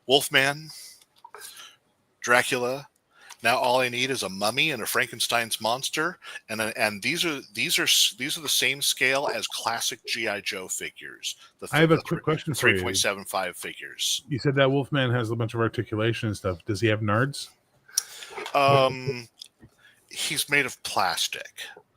Wolfman, Dracula. Now all I need is a Mummy and a Frankenstein's monster, and these are the same scale as classic G.I. Joe figures. I have a quick question for you. 3.75 figures. You said that Wolfman has a bunch of articulation and stuff. Does he have nards? He's made of plastic.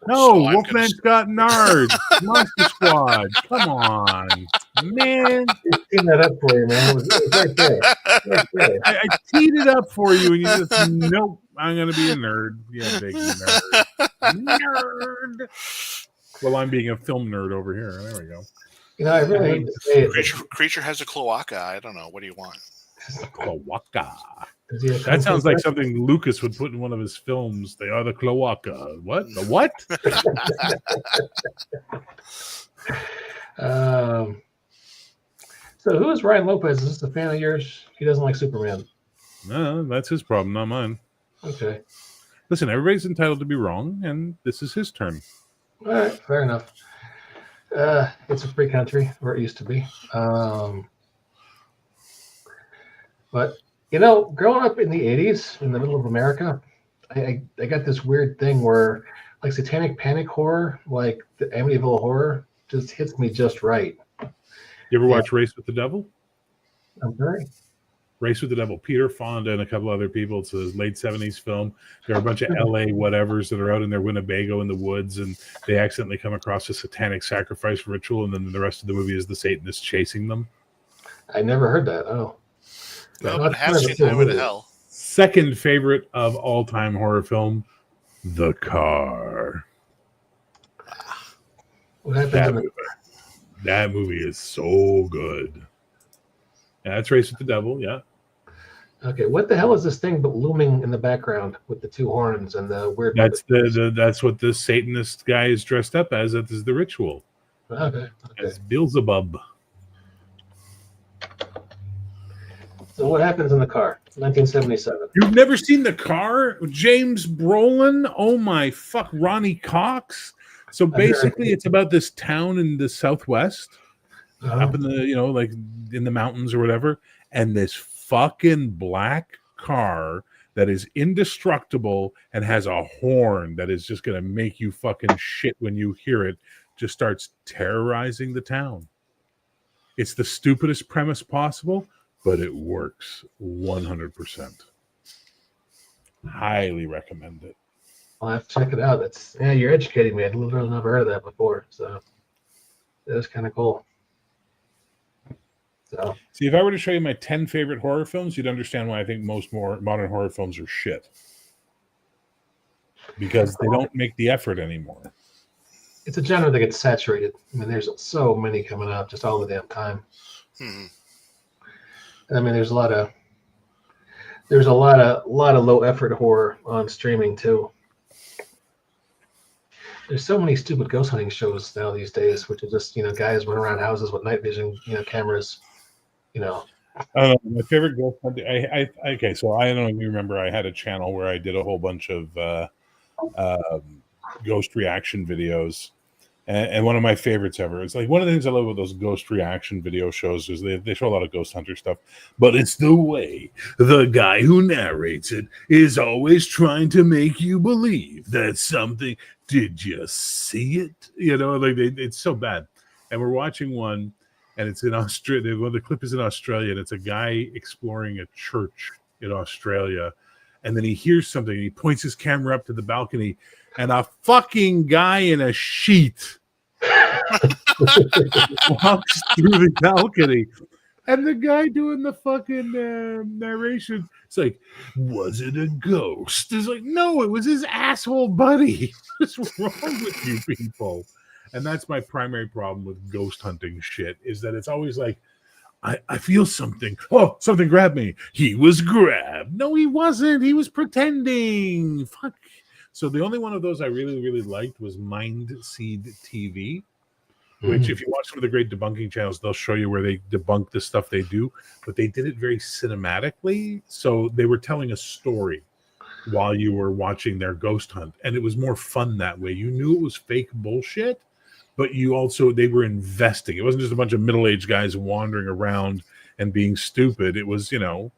No, so Wolfman's got nards. Monster Squad. Come on, man. Teed that up for you, man. It was right there. Right there. I teed it up for you, and you just, nope, I'm going to be a nerd. Yeah, big nerd. Nerd. Well, I'm being a film nerd over here. There we go. I really hate to say it. Creature has a cloaca. I don't know. What do you want? Cloaca. That sounds like something Lucas would put in one of his films. They are the cloaca. What? The what? So who is Ryan Lopez? Is this a fan of yours? He doesn't like Superman. No, that's his problem, not mine. Okay. Listen, everybody's entitled to be wrong, and this is his turn. All right, fair enough. It's a free country, or it used to be. But growing up in the 80s, in the middle of America, I got this weird thing where, like, satanic panic horror, like the Amityville horror, just hits me just right. You ever watch Race with the Devil? I'm sorry? Race with the Devil. Peter Fonda and a couple other people. It's a late 70s film. There are a bunch of LA whatevers that are out in their Winnebago in the woods, and they accidentally come across a satanic sacrifice ritual, and then the rest of the movie is the Satanists chasing them. I never heard that. Oh. No, but it has to Highway to Hell. Second favorite of all-time horror film, The Car. What happened that movie is so good. Yeah, that's Race with the Devil, yeah. Okay, what the hell is this thing looming in the background with the two horns and the weird... That's what the Satanist guy is dressed up as. That is the ritual. Okay. As Beelzebub. So what happens in The Car? 1977. You've never seen The Car? James Brolin? Oh my fuck, Ronnie Cox. So basically it's about this town in the Southwest, up in the, like in the mountains or whatever, and this fucking black car that is indestructible and has a horn that is just going to make you fucking shit when you hear it, just starts terrorizing the town. It's the stupidest premise possible, but it works 100%. Highly recommend it. I'll have to check it out. You're educating me. I'd literally never heard of that before, so it was kind of cool. So, see, if I were to show you my 10 favorite horror films, you'd understand why I think most more modern horror films are shit. Because they don't make the effort anymore. It's a genre that gets saturated. I mean, there's so many coming out just all the damn time. I mean, there's a lot of low effort horror on streaming too. There's so many stupid ghost hunting shows now these days, which is just guys running around houses with night vision cameras. I don't know, my favorite ghost hunting. Okay, so I don't know if you remember, I had a channel where I did a whole bunch of ghost reaction videos. And one of my favorites ever. It's like one of the things I love about those ghost reaction video shows is they show a lot of ghost hunter stuff, but it's the way the guy who narrates it is always trying to make you believe that something. Did you see it? Like it's so bad. And we're watching one, and it's in Australia. Well, the clip is in Australia, and it's a guy exploring a church in Australia, and then he hears something. And he points his camera up to the balcony. And a fucking guy in a sheet walks through the balcony. And the guy doing the fucking narration, it's like, was it a ghost? It's like, no, it was his asshole buddy. What's wrong with you people? And that's my primary problem with ghost hunting shit, is that it's always like, I feel something. Oh, something grabbed me. He was grabbed. No, he wasn't. He was pretending. Fuck. So the only one of those I really, really liked was Mind Seed TV, which if you watch some of the great debunking channels, they'll show you where they debunk the stuff they do, but they did it very cinematically. So they were telling a story while you were watching their ghost hunt, and it was more fun that way. You knew it was fake bullshit, but they were investing. It wasn't just a bunch of middle-aged guys wandering around and being stupid. It was, it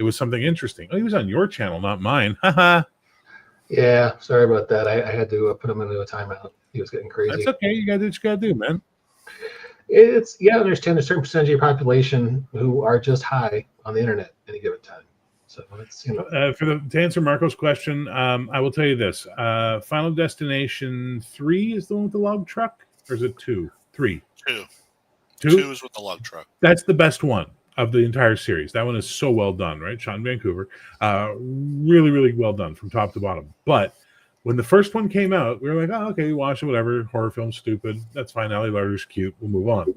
was something interesting. Oh, he was on your channel, not mine. Haha. Yeah, sorry about that. I had to put him into a timeout. He was getting crazy. That's okay. You got to do what you got to do, man. I understand a certain percentage of your population who are just high on the internet at any given time. So it's to answer Marco's question, I will tell you this: Final Destination 3 is the one with the log truck, or is it 2? 3. 2. 2 is with the log truck. That's the best one of the entire series. That one is so well done, right? Shot in Vancouver. Really, really well done from top to bottom. But when the first one came out, we were like, oh, okay, we watch it, whatever. Horror film, stupid. That's fine. Ali Larter's cute. We'll move on.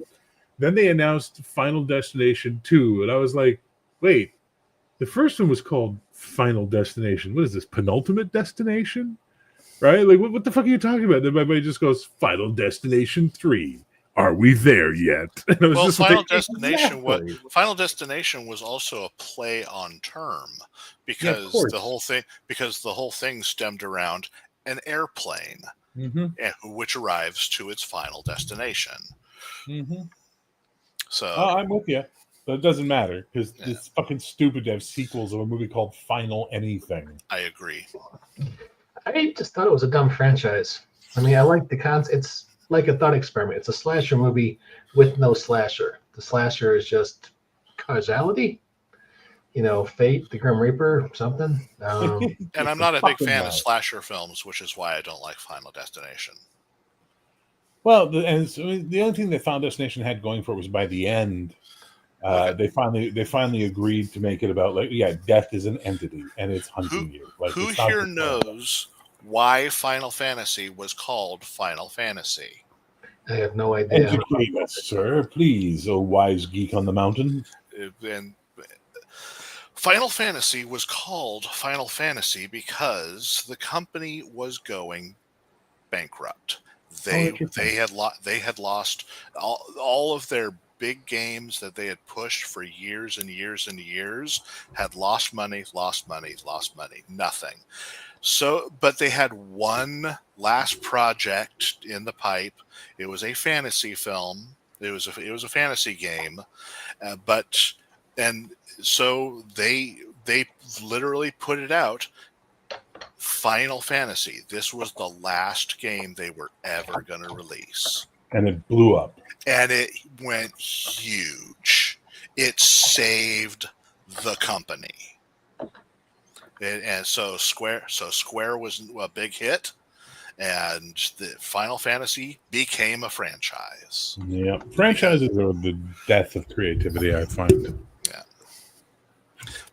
Then they announced Final Destination 2, and I was like, wait, the first one was called Final Destination. What is this, Penultimate Destination? Right? Like, what the fuck are you talking about? Then my buddy just goes, Final Destination 3. Are we there yet? Well, Final Destination was also a play on term because the whole thing stemmed around an airplane, which arrives to its final destination. So I'm with you, but it doesn't matter because it's fucking stupid to have sequels of a movie called Final Anything. I agree. I just thought it was a dumb franchise. I mean, I like the concept. It's like a thought experiment. It's a slasher movie with no slasher. The slasher is just causality, fate, the Grim Reaper, something. And I'm not a big fan of slasher films, which is why I don't like Final Destination. Well, the only thing that Final Destination had going for it was by the end, they finally agreed to make it about death is an entity and it's hunting you. Who here knows why Final Fantasy was called Final Fantasy? I have no idea. Educate us, sir, please, oh wise geek on the mountain. And Final Fantasy was called Final Fantasy because the company was going bankrupt. They had lost all of their big games that they had pushed for years and years and years, had lost money, nothing. So, but they had one last project in the pipe. It was a fantasy film. It was a fantasy game, so they they literally put it out. Final Fantasy. This was the last game they were ever going to release. And it blew up. And it went huge. It saved the company. And so Square was a big hit, and the Final Fantasy became a franchise. Yeah, franchises are the death of creativity, I find. Yeah.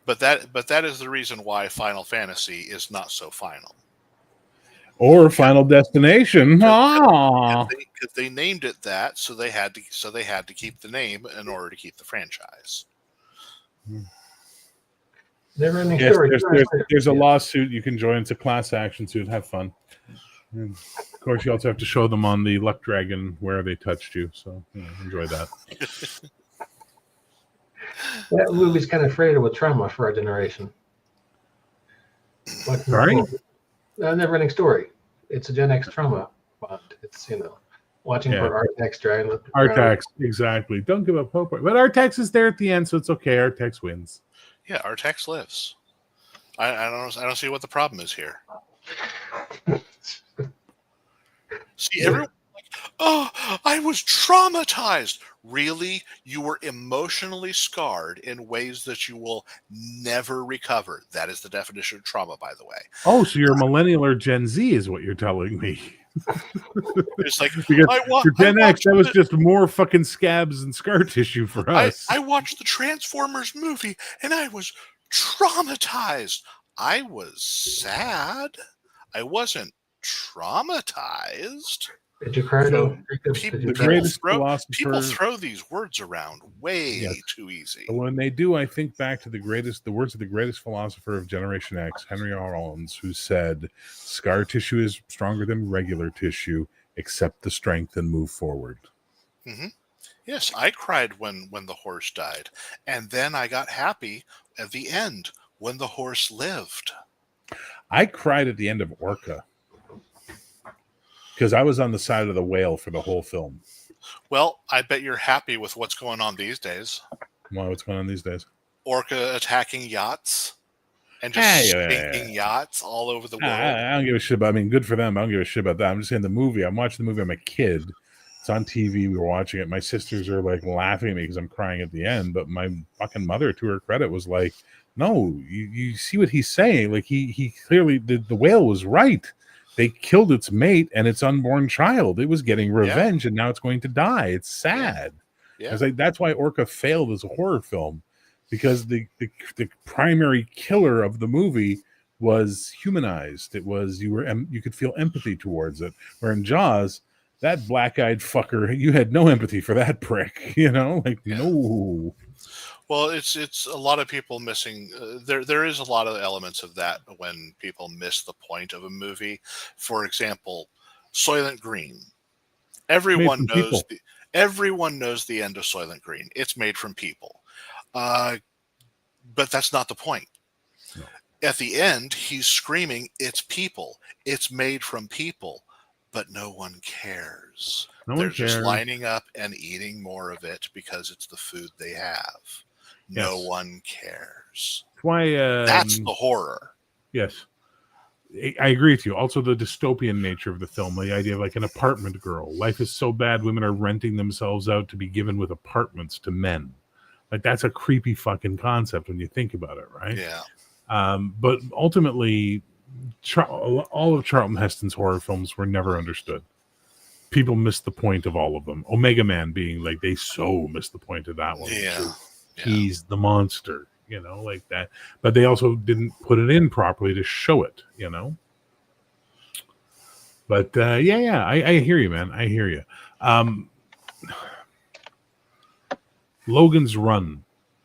But that is the reason why Final Fantasy is not so final. Or Final Destination. Because they named it that, so they had to keep the name in order to keep the franchise. Never-ending Yes, story. there's a lawsuit you can join. It's a class action suit. Have fun. And of course, you also have to show them on the Luck Dragon where they touched you. So enjoy that. That movie's kind of freighted with trauma for our generation. Sorry? Never-ending story. It's a Gen X trauma bond. It's, watching for Artax driving. Artax, exactly. Don't give up hope. But Artax is there at the end, so it's okay. Artax wins. Yeah, Artax lives. I don't see what the problem is here. See, everyone I was traumatized. Really? You were emotionally scarred in ways that you will never recover. That is the definition of trauma, by the way. Oh, so you're a millennial or Gen Z is what you're telling me. It's like, because for Gen X, that was just more fucking scabs and scar tissue for us. I watched the Transformers movie, and I was traumatized. I was sad. I wasn't traumatized. Did you cry though? People throw these words around way too easy. But when they do, I think back to the words of the greatest philosopher of Generation X, Henry R. Rollins, who said, "Scar tissue is stronger than regular tissue. Accept the strength and move forward." Mm-hmm. Yes, I cried when the horse died, and then I got happy at the end when the horse lived. I cried at the end of Orca. Because I was on the side of the whale for the whole film. Well, I bet you're happy with what's going on these days. Why? What's going on these days? Orca attacking yachts and just sinking yachts all over the world. I don't give a shit about. I mean, good for them. I don't give a shit about that. I'm just saying the movie. I'm watching the movie. I'm a kid. It's on TV. We were watching it. My sisters are like laughing at me because I'm crying at the end. But my fucking mother, to her credit, was like, "No, you see what he's saying? Like he clearly the whale was right." They killed its mate and its unborn child. It was getting revenge, and now it's going to die. It's sad. Yeah. It's like that's why Orca failed as a horror film, because the primary killer of the movie was humanized. It was you could feel empathy towards it. Where in Jaws, that black-eyed fucker, you had no empathy for that prick. No. Well, it's a lot of people missing. There is a lot of elements of that when people miss the point of a movie. For example, Soylent Green. Everyone knows the end of Soylent Green. It's made from people, but that's not the point. No. At the end, he's screaming, "It's people. It's made from people," but no one cares. They're just lining up and eating more of it because it's the food they have. No one cares. Why? That's the horror. Yes, I agree with you. Also, the dystopian nature of the film, the idea of like an apartment girl. Life is so bad, women are renting themselves out to be given with apartments to men. Like that's a creepy fucking concept when you think about it, right? Yeah. But ultimately, all of Charlton Heston's horror films were never understood. People missed the point of all of them. Omega Man being like they so missed the point of that one. Yeah. He's the monster, like that. But they also didn't put it in properly to show it, But I hear you, man. I hear you. Logan's Run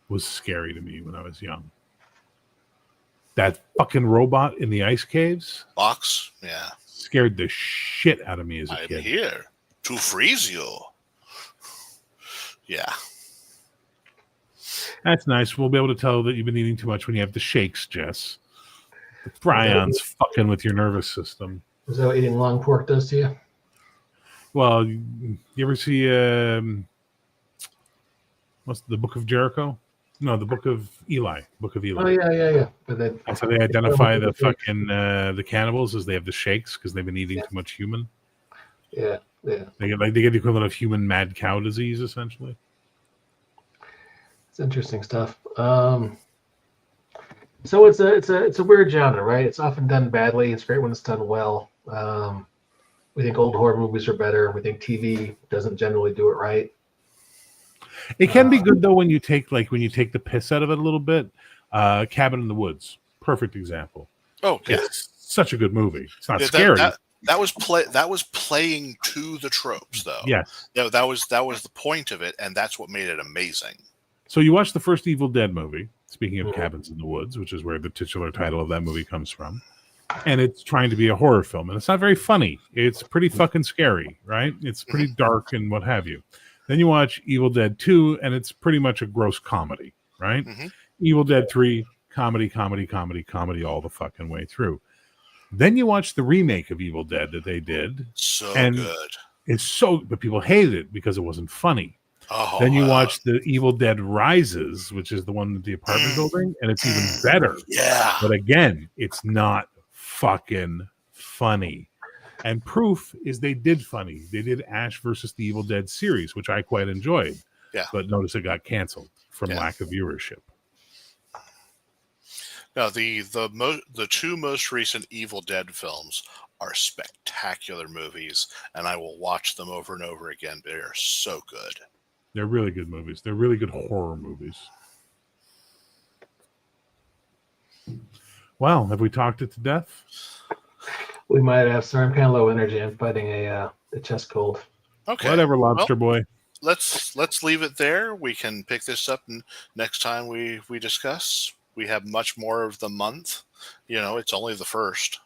was scary to me when I was young. That fucking robot in the ice caves, Box, scared the shit out of me as a kid. I'm here to freeze you. Yeah. That's nice. We'll be able to tell that you've been eating too much when you have the shakes, Jess. The Fryon's fucking with your nervous system. Is that what eating long pork does to you? Well, you ever see what's the Book of Jericho? No, the Book of Eli. Book of Eli. Oh yeah. But then, That's how they identify the fucking the cannibals, is they have the shakes because they've been eating too much human. Yeah. They get the equivalent of human mad cow disease, essentially. It's interesting stuff. So it's a weird genre, right? It's often done badly. It's great when it's done well. We think old horror movies are better. We think TV doesn't generally do it right. It can be good though when you take the piss out of it a little bit. Cabin in the Woods, perfect example. Oh yeah, it's such a good movie. It's not Yeah, scary. That was playing to the tropes, though. Yes. Yeah, that was the point of it, and that's what made it amazing. So you watch the first Evil Dead movie, speaking of Cabins in the Woods, which is where the titular title of that movie comes from. And it's trying to be a horror film, and it's not very funny. It's pretty fucking scary, right? It's pretty dark and what have you. Then you watch Evil Dead 2, and it's pretty much a gross comedy, right? Evil Dead 3, comedy all the fucking way through. Then you watch the remake of Evil Dead that they did. So and good. But people hated it because it wasn't funny. Oh, then you watch the Evil Dead Rises, which is the one with the apartment building, and it's even better. Yeah. But again, it's not fucking funny. And proof is they did funny. They did Ash versus the Evil Dead series, which I quite enjoyed. Yeah. But notice it got canceled from lack of viewership. Now, the two most recent Evil Dead films are spectacular movies, and I will watch them over and over again. They are so good. They're really good movies. They're really good horror movies. Well, have we talked it to death? We might have. Sorry, I'm kind of low energy. I'm fighting a chest cold. Okay. Whatever, lobster boy. Let's leave it there. We can pick this up next time we discuss. We have much more of the month. It's only the first.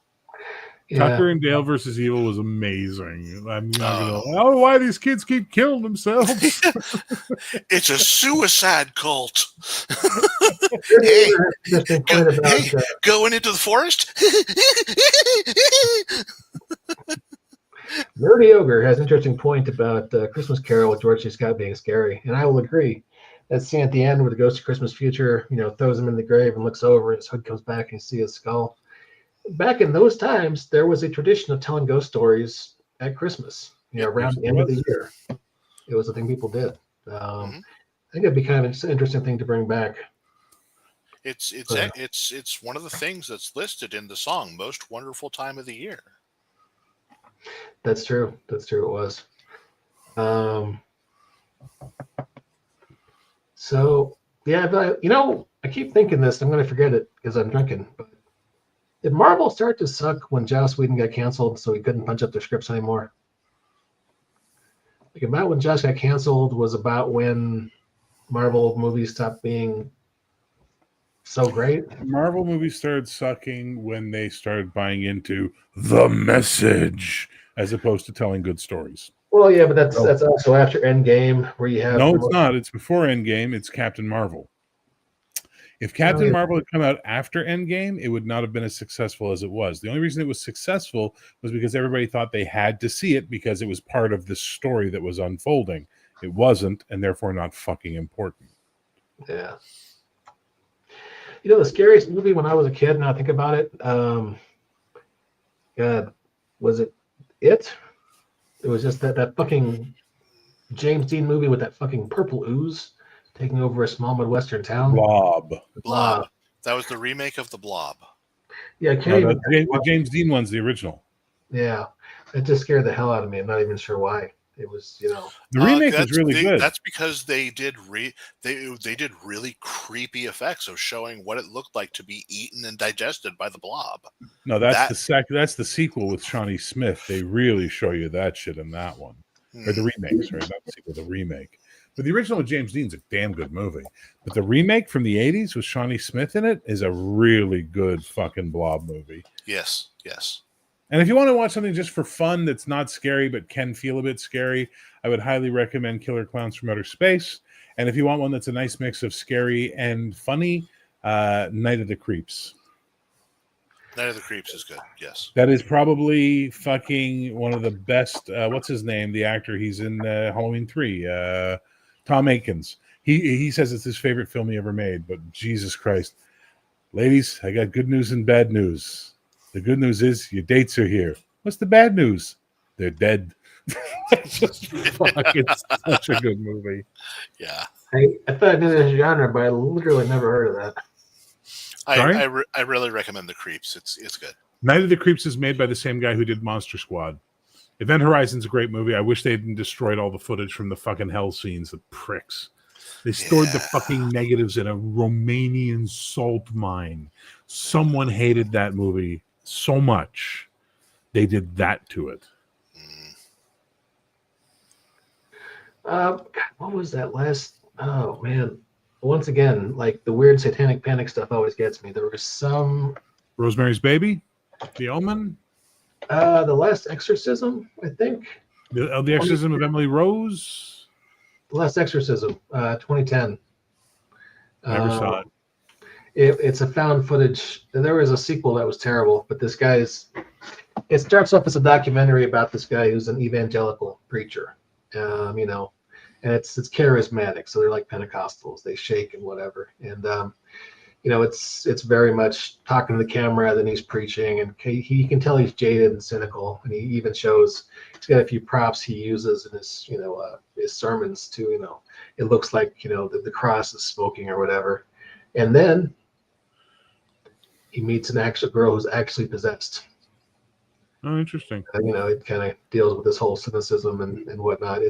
Yeah. Tucker and Dale versus Evil was amazing. I'm not gonna. Why these kids keep killing themselves? It's a suicide cult. Hey, going into the forest. Nerdy Ogre has an interesting point about Christmas Carol with George C. Scott being scary, and I will agree. That scene at the end where the Ghost of Christmas Future, throws him in the grave and looks over, and his hood comes back and you see his skull. Back in those times, there was a tradition of telling ghost stories at Christmas, around the end of the year. It was a thing people did. I think it'd be kind of an interesting thing to bring back. It's one of the things that's listed in the song "Most Wonderful Time of the Year." That's true. It was. So yeah, but I keep thinking this. I'm going to forget it because I'm drinking. But did Marvel start to suck when Joss Whedon got canceled, so he couldn't punch up their scripts anymore? Like about when Joss got canceled was about when Marvel movies stopped being so great. Marvel movies started sucking when they started buying into the message as opposed to telling good stories. Well, yeah, but that's also after Endgame, where you have. No, it's not. It's before Endgame. It's Captain Marvel. If Captain Marvel had come out after Endgame, it would not have been as successful as it was. The only reason it was successful was because everybody thought they had to see it because it was part of the story that was unfolding. It wasn't, and therefore not fucking important. Yeah. The scariest movie when I was a kid, now I think about it, God, was it? It was just that fucking James Dean movie with that fucking purple ooze taking over a small Midwestern town. Blob. That was the remake of The Blob. Yeah, the James Dean one's the original. Yeah, it just scared the hell out of me. I'm not even sure why. It was, the remake was really good. That's because they did really creepy effects of showing what it looked like to be eaten and digested by the blob. No, that's the sequel with Shawnee Smith. They really show you that shit in that one. Or the remake, sorry, not the sequel, the remake. But the original with James Dean's a damn good movie. But the remake from the 80s with Shawnee Smith in it is a really good fucking blob movie. Yes. And if you want to watch something just for fun that's not scary but can feel a bit scary, I would highly recommend Killer Clowns from Outer Space. And if you want one that's a nice mix of scary and funny, Night of the Creeps. Night of the Creeps is good, yes. That is probably fucking one of the best. What's his name? The actor. He's in Halloween 3. Tom Aikens. He says it's his favorite film he ever made, but Jesus Christ. Ladies, I got good news and bad news. The good news is your dates are here. What's the bad news? They're dead. It's just fuck. It's such a good movie. Yeah. I thought I knew this genre, but I literally never heard of that. I really recommend The Creeps. It's good. Night of the Creeps is made by the same guy who did Monster Squad. Event Horizon's a great movie. I wish they hadn't destroyed all the footage from the fucking hell scenes. The pricks. They stored the fucking negatives in a Romanian salt mine. Someone hated that movie so much. They did that to it. What was that last? Oh man! Once again, like the weird Satanic Panic stuff always gets me. There was some Rosemary's Baby, The Omen, the Last Exorcism, I think. The Exorcism of Emily Rose. The Last Exorcism, 2010. Never saw it. It's a found footage. There was a sequel that was terrible, but this guy's. It starts off as a documentary about this guy who's an evangelical preacher, you know, and it's charismatic. So they're like Pentecostals. They shake and whatever, and you know, it's very much talking to the camera. Then he's preaching, and he can tell he's jaded and cynical. And he even shows he's got a few props he uses in his his sermons too. You know, it looks like the cross is smoking or whatever, and then he meets an actual girl who's actually possessed. Oh, interesting. It kind of deals with this whole cynicism and whatnot.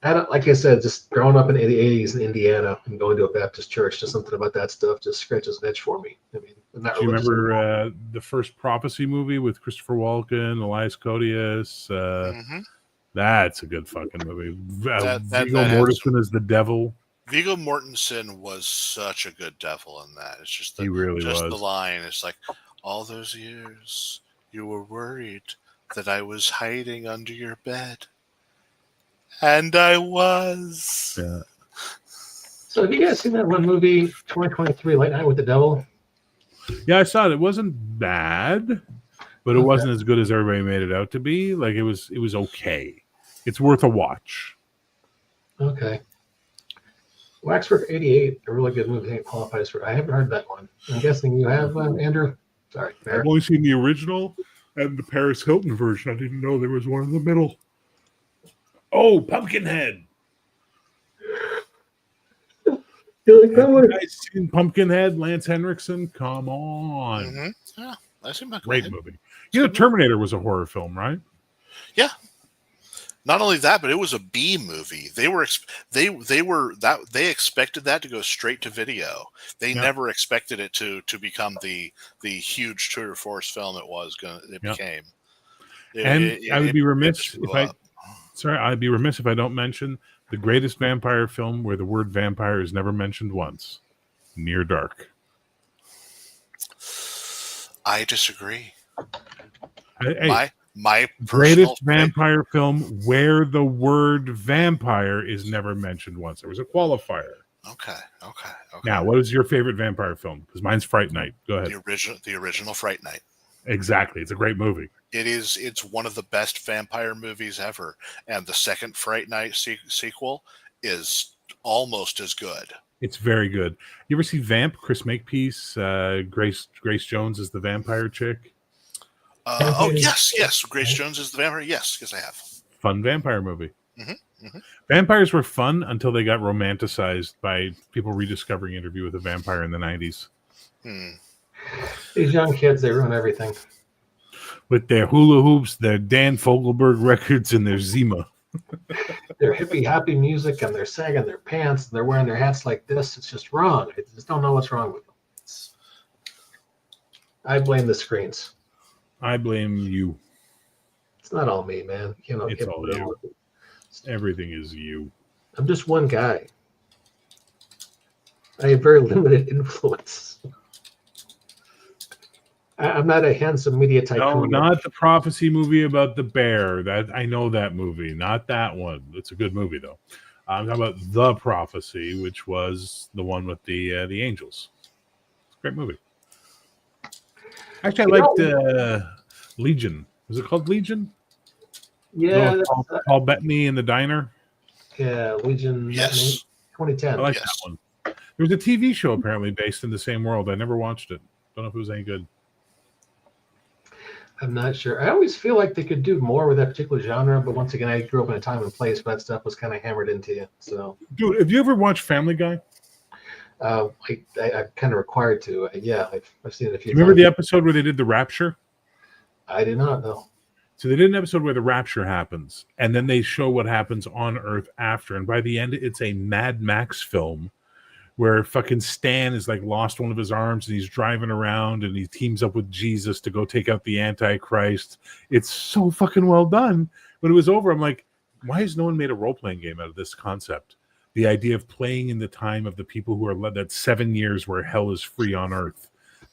Like I said, just growing up in the 80s in Indiana and going to a Baptist church, just something about that stuff just scratches an itch for me. I mean, I'm not do you remember the first Prophecy movie with Christopher Walken, Elias Koteas? That's a good fucking movie. Viggo Mortensen is the devil. Viggo Mortensen was such a good devil in that. It's just he really was. The line. It's like, all those years you were worried that I was hiding under your bed. And I was. Yeah. So have you guys seen that one movie, 2023, Late Night with the Devil? Yeah, I saw it. It wasn't bad, but it wasn't as good as everybody made it out to be. Like it was okay. It's worth a watch. Okay. Waxwork 88, a really good movie. I think it qualifies for. I haven't heard that one. I'm guessing you have, Andrew. Sorry, I've only seen the original and the Paris Hilton version. I didn't know there was one in the middle. Oh, Pumpkinhead. You like that one? Have you guys seen Pumpkinhead? Lance Henriksen? Come on. Mm-hmm. Yeah, I've seen that. Great movie. Terminator was a horror film, right? Yeah. Not only that, but it was a B movie. They expected that to go straight to video. They never expected it to become the huge tour de force film it became. I'd be remiss if I don't mention the greatest vampire film where the word vampire is never mentioned once. Near Dark. I disagree. My greatest vampire film where the word vampire is never mentioned once. There was a qualifier. Okay. Now, what is your favorite vampire film? Because mine's Fright Night. Go ahead. The original Fright Night. Exactly. It's a great movie. It's one of the best vampire movies ever. And the second Fright Night sequel is almost as good. It's very good. You ever see Vamp? Chris Makepeace, Grace Jones is the vampire chick. Yes. Grace Jones is the vampire. Yes, I have. Fun vampire movie. Vampires were fun until they got romanticized by people rediscovering Interview with a Vampire in the 90s. These young kids, they ruin everything. With their hula hoops, their Dan Fogelberg records, and their Zima. Their hippie happy music, and they're sagging their pants, and they're wearing their hats like this. It's just wrong. I just don't know what's wrong with them. I blame the screens. I blame you. It's not all me, man. It's all you. Everything is you. I'm just one guy. I have very limited influence. I'm not a handsome media tycoon. No, not the Prophecy movie about the bear. That I know that movie. Not that one. It's a good movie though. I'm talking about The Prophecy, which was the one with the angels. It's a great movie. Actually, I liked Legion. Was it called Legion? Yeah. Paul Bettany in the diner. Yeah, Legion. Yes. 2010. I like Yes. that one. There was a TV show apparently based in the same world. I never watched it. Don't know if it was any good. I'm not sure. I always feel like they could do more with that particular genre, but once again, I grew up in a time and place where that stuff was kind of hammered into you. So, Dude, have you ever watched Family Guy? I'm kind of required to. Yeah, I've seen it a few Do you remember times. the episode where they did the rapture? I did not know. So they did an episode where the rapture happens, and then they show what happens on Earth after. And by the end, it's a Mad Max film where fucking Stan is like lost one of his arms and he's driving around and he teams up with Jesus to go take out the Antichrist. It's so fucking well done. When it was over, I'm like, why has no one made a role-playing game out of this concept? The idea of playing in the time of the people who are led that 7 years where hell is free on Earth.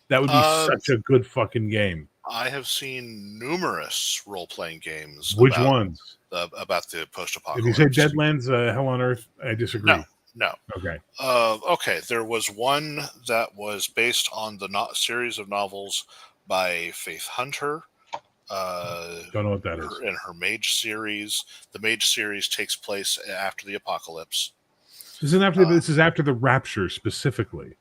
That would be such a good fucking game. I have seen numerous role-playing games. Which ones? About the If post-apocalypse. you say Deadlands, Hell on Earth, I disagree. No. Okay. Okay, there was one that was based on the series of novels by Faith Hunter. Don't know what that is. In her Mage series. The Mage series takes place after the apocalypse. This is after the rapture specifically.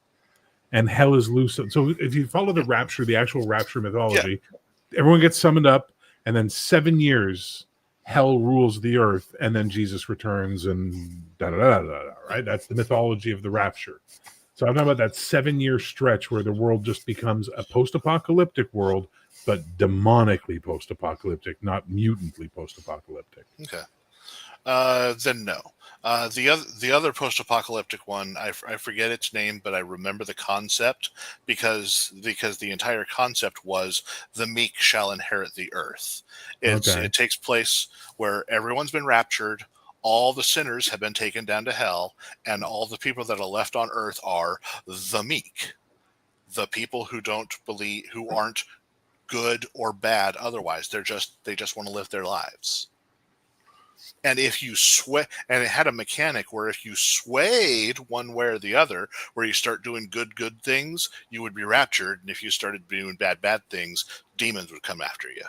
And hell is loose. So if you follow the rapture, the actual rapture mythology, everyone gets summoned up, and then 7 years, hell rules the earth, and then Jesus returns, and right? That's the mythology of the rapture. So I'm talking about that 7-year stretch where the world just becomes a post-apocalyptic world, but demonically post-apocalyptic, not mutantly post-apocalyptic. Okay. Then no. The other post-apocalyptic one, I forget its name, but I remember the concept because the entire concept was the meek shall inherit the earth. It takes place where everyone's been raptured, all the sinners have been taken down to hell, and all the people that are left on earth are the meek, the people who don't believe, who aren't good or bad otherwise. They just want to live their lives. And if you sway, and it had a mechanic where if you swayed one way or the other, where you start doing good things, you would be raptured. And if you started doing bad things, demons would come after you.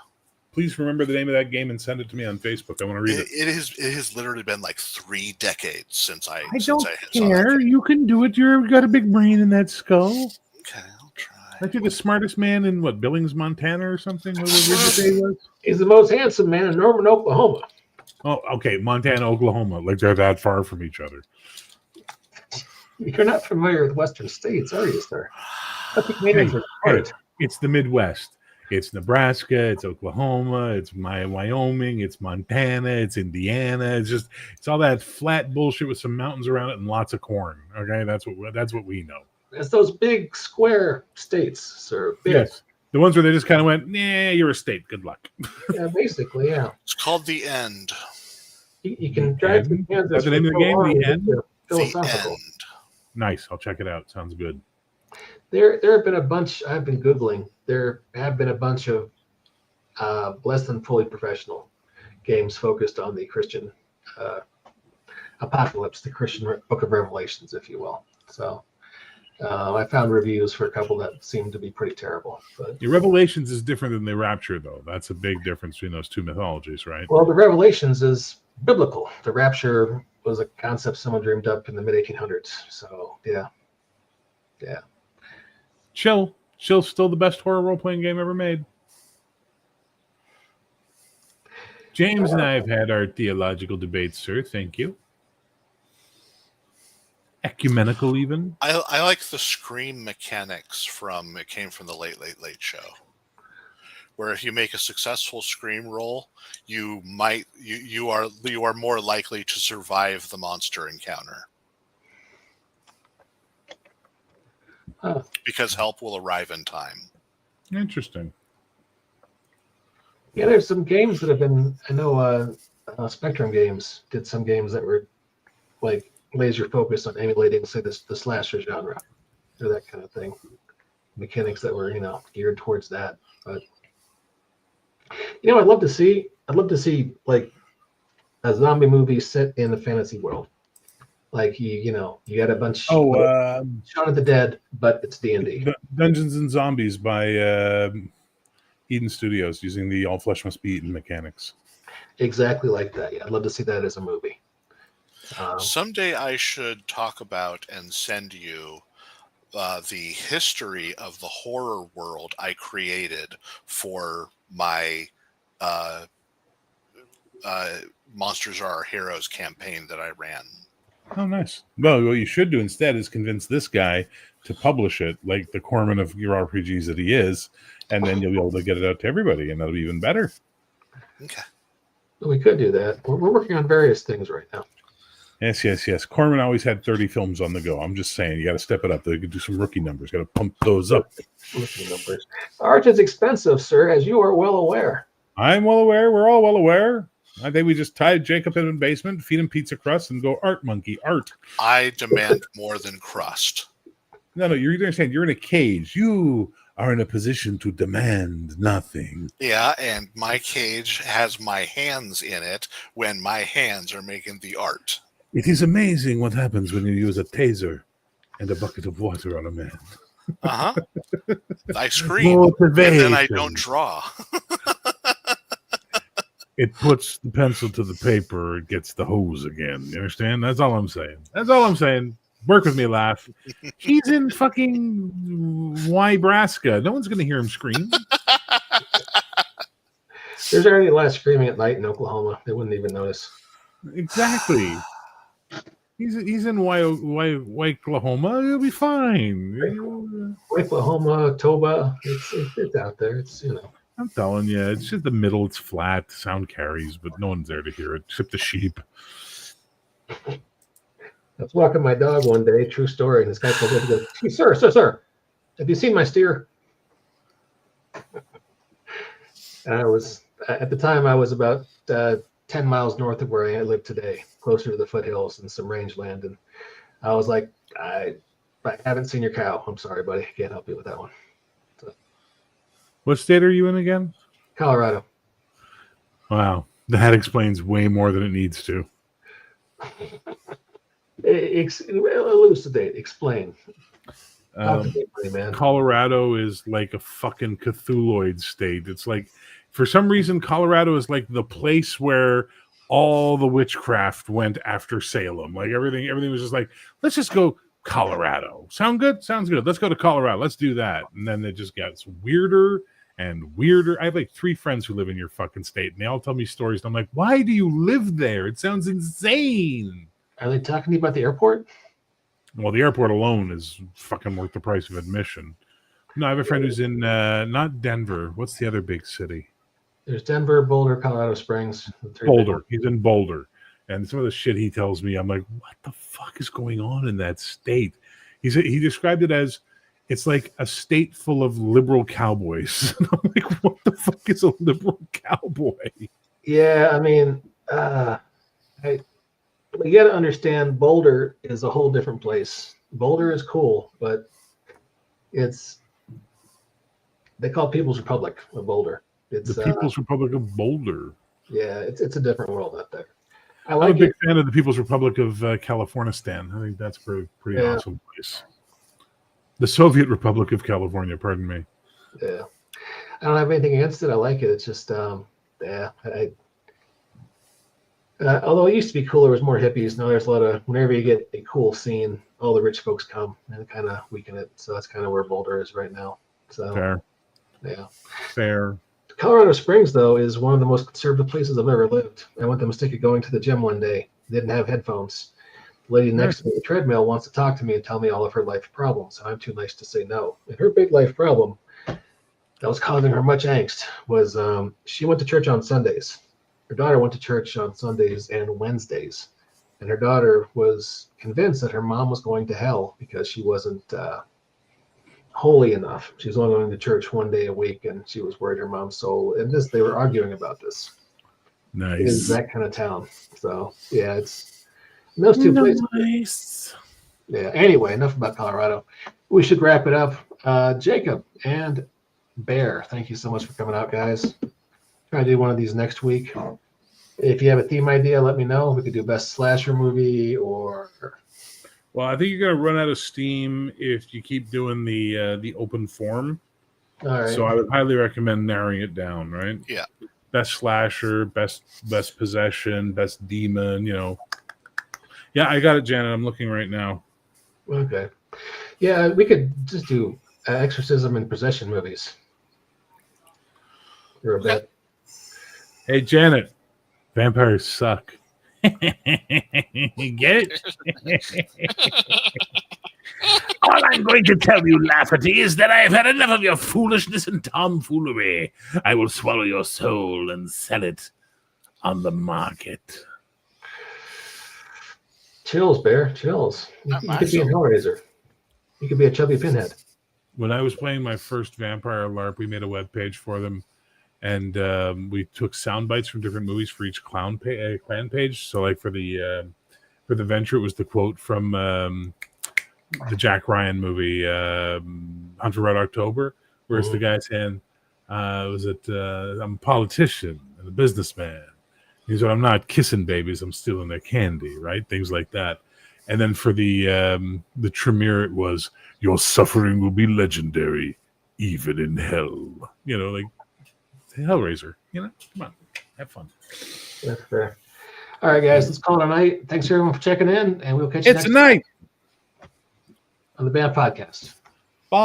Please remember the name of that game and send it to me on Facebook. I want to read it. It has literally been like 3 decades since I don't care. You can do it. You've got a big brain in that skull. Okay, I'll try. Aren't you the smartest man in Billings, Montana, or something? What did you say it was? He's the most handsome man in Norman, Oklahoma. Oh, okay, Montana, Oklahoma. Like they're that far from each other. You're not familiar with Western states, are you, sir? It's the Midwest. It's Nebraska. It's Oklahoma. It's Wyoming. It's Montana. It's Indiana. It's all that flat bullshit with some mountains around it and lots of corn. Okay, that's what we know. It's those big square states, sir. Big. Yes. The ones where they just kind of went, nah, you're a state. Good luck. Yeah, basically, yeah. It's called The End. You can drive to Kansas. That's the name of the game, The End? Philosophical. The End. Nice. I'll check it out. Sounds good. There have been a bunch. I've been Googling. There have been a bunch of less than fully professional games focused on the Christian apocalypse, the Christian Book of Revelations, if you will. So I found reviews for a couple that seemed to be pretty terrible. But The Revelations is different than the Rapture, though. That's a big difference between those two mythologies, right? well, the Revelations is biblical. The Rapture was a concept someone dreamed up in the mid 1800s. So yeah. Chill. Chill's still the best horror role-playing game ever made. James and I have had our theological debates, sir. Thank you. Ecumenical, even. I like the scream mechanics it came from the Late Show, where if you make a successful scream roll, you are more likely to survive the monster encounter. Huh. Because help will arrive in time. Interesting. Yeah, there's some games that have been. I know Spectrum Games did some games that were like laser focused on emulating, say, the slasher genre or that kind of thing. Mechanics that were geared towards that. But I'd love to see like a zombie movie set in the fantasy world. Like you got a bunch. Shaun of the Dead, but it's D&D. Dungeons and Zombies by Eden Studios, using the all flesh must be eaten mechanics. Exactly like that. Yeah, I'd love to see that as a movie. Someday I should talk about and send you the history of the horror world I created for my uh, Monsters Are Our Heroes campaign that I ran. Oh, nice. Well, what you should do instead is convince this guy to publish it, like the Corman of your RPGs that he is, and then you'll be able to get it out to everybody, and that'll be even better. Okay. We could do that. We're working on various things right now. Yes. Corman always had 30 films on the go. I'm just saying, you got to step it up. They could do some rookie numbers. Got to pump those up. Rookie numbers. Art is expensive, sir, as you are well aware. I'm well aware. We're all well aware. I think we just tie Jacob in the basement, feed him pizza crust, and go art monkey, art. I demand more than crust. No, you understand. You're in a cage. You are in a position to demand nothing. Yeah, and my cage has my hands in it when my hands are making the art. It is amazing what happens when you use a taser and a bucket of water on a man. Uh-huh. I scream, and then I don't draw. It puts the pencil to the paper. It gets the hose again. You understand? That's all I'm saying. Work with me, laugh. He's in fucking Wybraska. No one's going to hear him scream. There's already a lot of screaming at night in Oklahoma. They wouldn't even notice. Exactly. He's in Oklahoma. He'll be fine. Oklahoma, Toba. It's out there. It's, you know. I'm telling you, it's just the middle. It's flat. Sound carries, but no one's there to hear it, except the sheep. I was walking my dog one day, true story, and this guy comes up and goes, "Hey, sir, have you seen my steer?" And at the time, I was about 10 miles north of where I live today, closer to the foothills and some rangeland. And I was like, I haven't seen your cow. I'm sorry, buddy. I can't help you with that one. What state are you in again? Colorado. Wow. That explains way more than it needs to. Elucidate. Explain. Man. Colorado is like a fucking Cthulhuoid state. It's like, for some reason, Colorado is like the place where all the witchcraft went after Salem. Like everything was just like, let's just go Colorado. Sound good? Sounds good. Let's go to Colorado. Let's do that. And then it just gets weirder and weirder. I have like 3 friends who live in your fucking state, and they all tell me stories. And I'm like, why do you live there? It sounds insane. Are they talking to you about the airport? Well, the airport alone is fucking worth the price of admission. No, I have a friend who's in not Denver. What's the other big city? There's Denver, Boulder, Colorado Springs. Boulder. He's in Boulder. And some of the shit he tells me, I'm like, what the fuck is going on in that state? He described it as, it's like a state full of liberal cowboys. And I'm like, what the fuck is a liberal cowboy? Yeah, I mean, you got to understand, Boulder is a whole different place. Boulder is cool, but they call it People's Republic of Boulder. It's the People's Republic of Boulder. Yeah, it's a different world out there. I'm a big fan of the People's Republic of Californistan. I think that's a pretty awesome place. The Soviet Republic of California, pardon me. Yeah. I don't have anything against it. I like it. It's just, although it used to be cool, there was more hippies. Now there's a lot of, whenever you get a cool scene, all the rich folks come and kind of weaken it. So that's kind of where Boulder is right now. So fair. Yeah. Fair. Colorado Springs, though, is one of the most conservative places I've ever lived. I went the mistake of going to the gym one day. Didn't have headphones. The lady next to me on the treadmill wants to talk to me and tell me all of her life problems. I'm too nice to say no. And her big life problem that was causing her much angst was she went to church on Sundays. Her daughter went to church on Sundays and Wednesdays. And her daughter was convinced that her mom was going to hell because she wasn't holy enough. She was only going to church one day a week, and she was worried her mom's soul. And they were arguing about this. Nice. It is that kind of town. So yeah, it's those two places. Yeah. Anyway, enough about Colorado. We should wrap it up. Jacob and Bear, thank you so much for coming out, guys. Try to do one of these next week. If you have a theme idea, let me know. We could do best slasher movie or. Well, I think you're going to run out of steam if you keep doing the open form. All right. So I would highly recommend narrowing it down, right? Yeah. Best slasher, best possession, best demon, Yeah, I got it, Janet. I'm looking right now. Okay. Yeah, we could just do exorcism and possession movies for a Okay. bit. Hey, Janet, vampires suck. Get it? All I'm going to tell you, Lafferty, is that I have had enough of your foolishness and tomfoolery. I will swallow your soul and sell it on the market. Chills, Bear. Chills. You Not my could be in soul. Hellraiser. You could be a chubby pinhead. When I was playing my first vampire LARP, we made a webpage for them, and we took sound bites from different movies for each clan page. So, like for the Venture, it was the quote from the Jack Ryan movie, Hunt for Red October, where's the guy saying, I'm a politician and a businessman. He's what I'm not kissing babies, I'm stealing their candy, right? Things like that. And then for the Tremere, it was, your suffering will be legendary, even in hell. You know, like Hellraiser. You know, come on, have fun. That's fair. All right, guys, let's call it a night. Thanks everyone for checking in, and we'll catch you It's next a night. time on the Band Podcast. Bye.